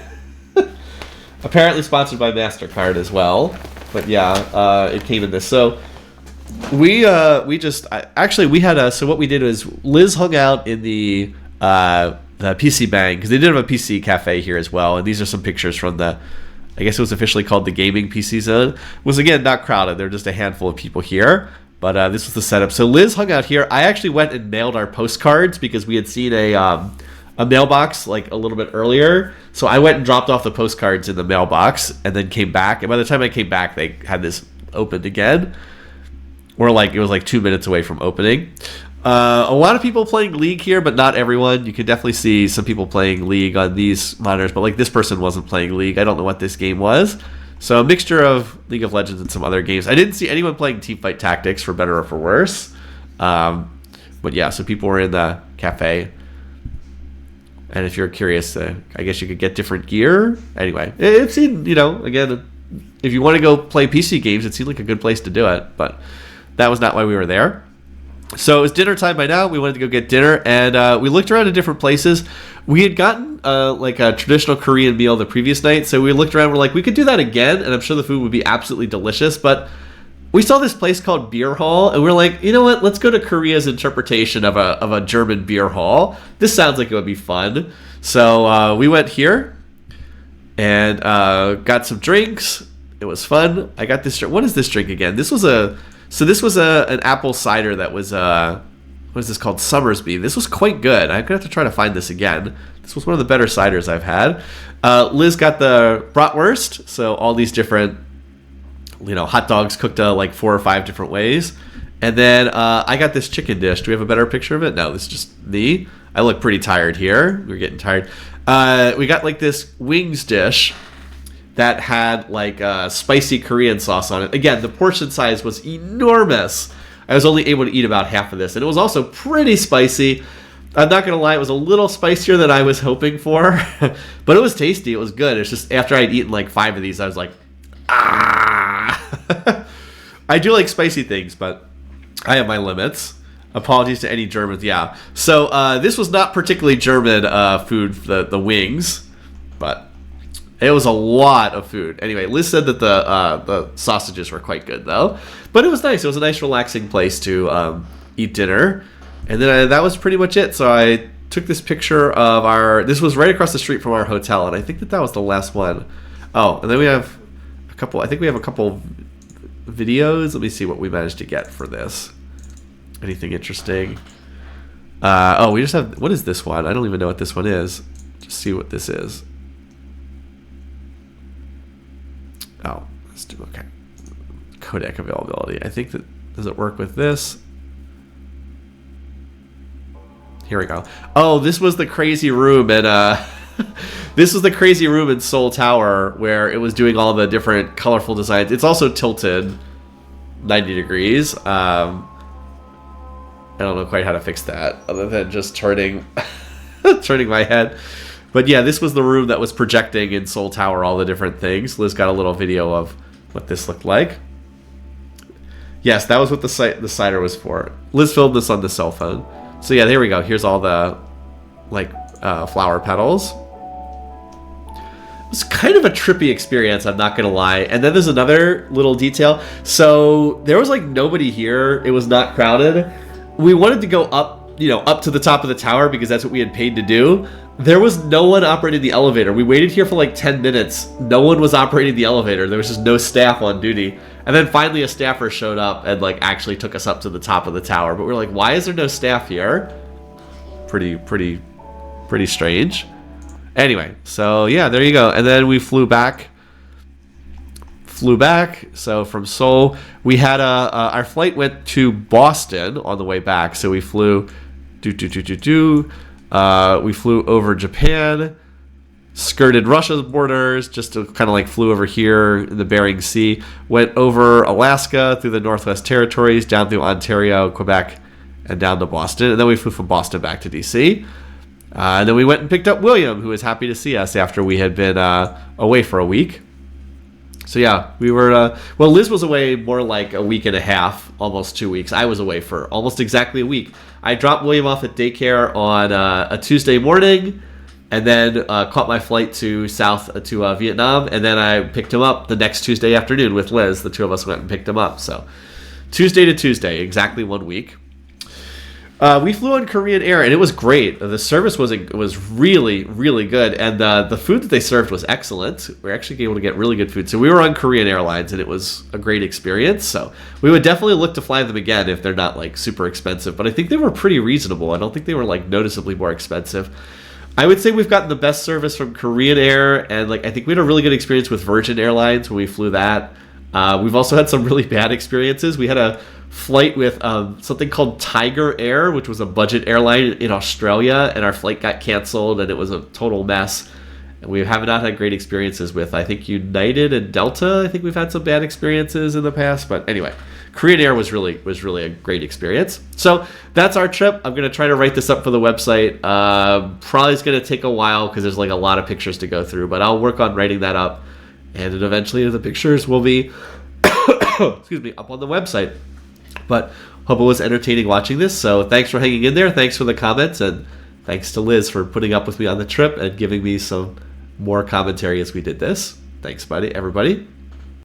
Apparently sponsored by MasterCard as well. But yeah, it came in this. So we had so what we did was Liz hung out in the PC Bang, because they did have a PC cafe here as well. And these are some pictures from I guess it was officially called the Gaming PC Zone. It was, again, not crowded. There were just a handful of people here. But this was the setup. So Liz hung out here. I actually went and mailed our postcards because we had seen a mailbox like a little bit earlier. So I went and dropped off the postcards in the mailbox and then came back. And by the time I came back, they had this opened again. Or like it was like 2 minutes away from opening. A lot of people playing League here, but not everyone. You can definitely see some people playing League on these monitors. But like this person wasn't playing League. I don't know what this game was. So a mixture of League of Legends and some other games. I didn't see anyone playing Teamfight Tactics, for better or for worse. But yeah, so people were in the cafe. And if you're curious, I guess you could get different gear. Anyway, it seemed, again, if you want to go play PC games, it seemed like a good place to do it. But that was not why we were there. So it was dinner time by now. We wanted to go get dinner, and we looked around at different places. We had gotten like a traditional Korean meal the previous night, so we looked around. We're like, we could do that again, and I'm sure the food would be absolutely delicious. But we saw this place called Beer Hall, and we're like, you know what? Let's go to Korea's interpretation of a German beer hall. This sounds like it would be fun. So we went here and got some drinks. It was fun. I got this. What is this drink again? This was an apple cider that was what is this called? Summersby. This was quite good. I'm gonna have to try to find this again. This was one of the better ciders I've had. Liz got the bratwurst, so all these different hot dogs cooked like 4 or 5 different ways. And then I got this chicken dish. Do we have a better picture of it? No, this is just me. I look pretty tired here. We're getting tired. We got like this wings dish that had like spicy Korean sauce on it. Again, the portion size was enormous. I was only able to eat about half of this. And it was also pretty spicy. I'm not going to lie, it was a little spicier than I was hoping for. But it was tasty. It was good. It's just after I'd eaten like 5 of these, I was like, I do like spicy things, but I have my limits. Apologies to any Germans. Yeah. So this was not particularly German food, the wings, but it was a lot of food. Anyway, Liz said that the sausages were quite good, though. But it was nice. It was a nice, relaxing place to eat dinner. And then that was pretty much it. So I took this picture of this was right across the street from our hotel, and I think that was the last one. Oh, and then we have a couple videos. Let me see what we managed to get for this. Anything interesting? We just have, what is this one? I don't even know what this one is. Just see what this is. Oh, let's do, okay. Codec availability. I think that, does it work with this? Here we go. Oh, this was the crazy room and this was the crazy room in Seoul Tower where it was doing all the different colorful designs. It's also tilted 90 degrees. I don't know quite how to fix that other than just turning turning my head. But yeah, this was the room that was projecting in Seoul Tower all the different things. Liz got a little video of what this looked like. Yes, that was what the cider was for. Liz filmed this on the cell phone. So yeah, there we go. Here's all the flower petals. It was kind of a trippy experience, I'm not gonna lie. And then there's another little detail. So there was like nobody here. It was not crowded. We wanted to go up to the top of the tower because that's what we had paid to do. There was no one operating the elevator. We waited here for like 10 minutes. No one was operating the elevator. There was just no staff on duty. And then finally a staffer showed up and like actually took us up to the top of the tower. But we're like, why is there no staff here? Pretty strange. Anyway, so yeah, there you go. And then we flew back. So from Seoul, we had our flight went to Boston on the way back. So we flew we flew over Japan, skirted Russia's borders, just to kind of like flew over here in the Bering Sea, went over Alaska through the Northwest Territories, down through Ontario, Quebec, and down to Boston. And then we flew from Boston back to DC. And then we went and picked up William, who was happy to see us after we had been away for a week. So yeah, we were, Liz was away more like a week and a half, almost 2 weeks. I was away for almost exactly a week. I dropped William off at daycare on a Tuesday morning, and then caught my flight to Vietnam, and then I picked him up the next Tuesday afternoon with Liz. The two of us went and picked him up. So Tuesday to Tuesday, exactly 1 week. We flew on Korean Air, and it was great. The service was really, really good, and the food that they served was excellent. We were actually able to get really good food. So we were on Korean Airlines, and it was a great experience. So we would definitely look to fly them again if they're not like super expensive. But I think they were pretty reasonable. I don't think they were like noticeably more expensive. I would say we've gotten the best service from Korean Air, and like I think we had a really good experience with Virgin Airlines when we flew that. We've also had some really bad experiences. We had a flight with something called Tiger Air, which was a budget airline in Australia, and our flight got canceled, and it was a total mess. We have not had great experiences with, I think, United and Delta. I think we've had some bad experiences in the past. But anyway, Korean Air was really a great experience. So that's our trip. I'm going to try to write this up for the website. Probably it's going to take a while because there's like a lot of pictures to go through. But I'll work on writing that up. And then eventually the pictures will be excuse me, up on the website. But hope it was entertaining watching this. So thanks for hanging in there. Thanks for the comments. And thanks to Liz for putting up with me on the trip and giving me some more commentary as we did this. Thanks, buddy, everybody.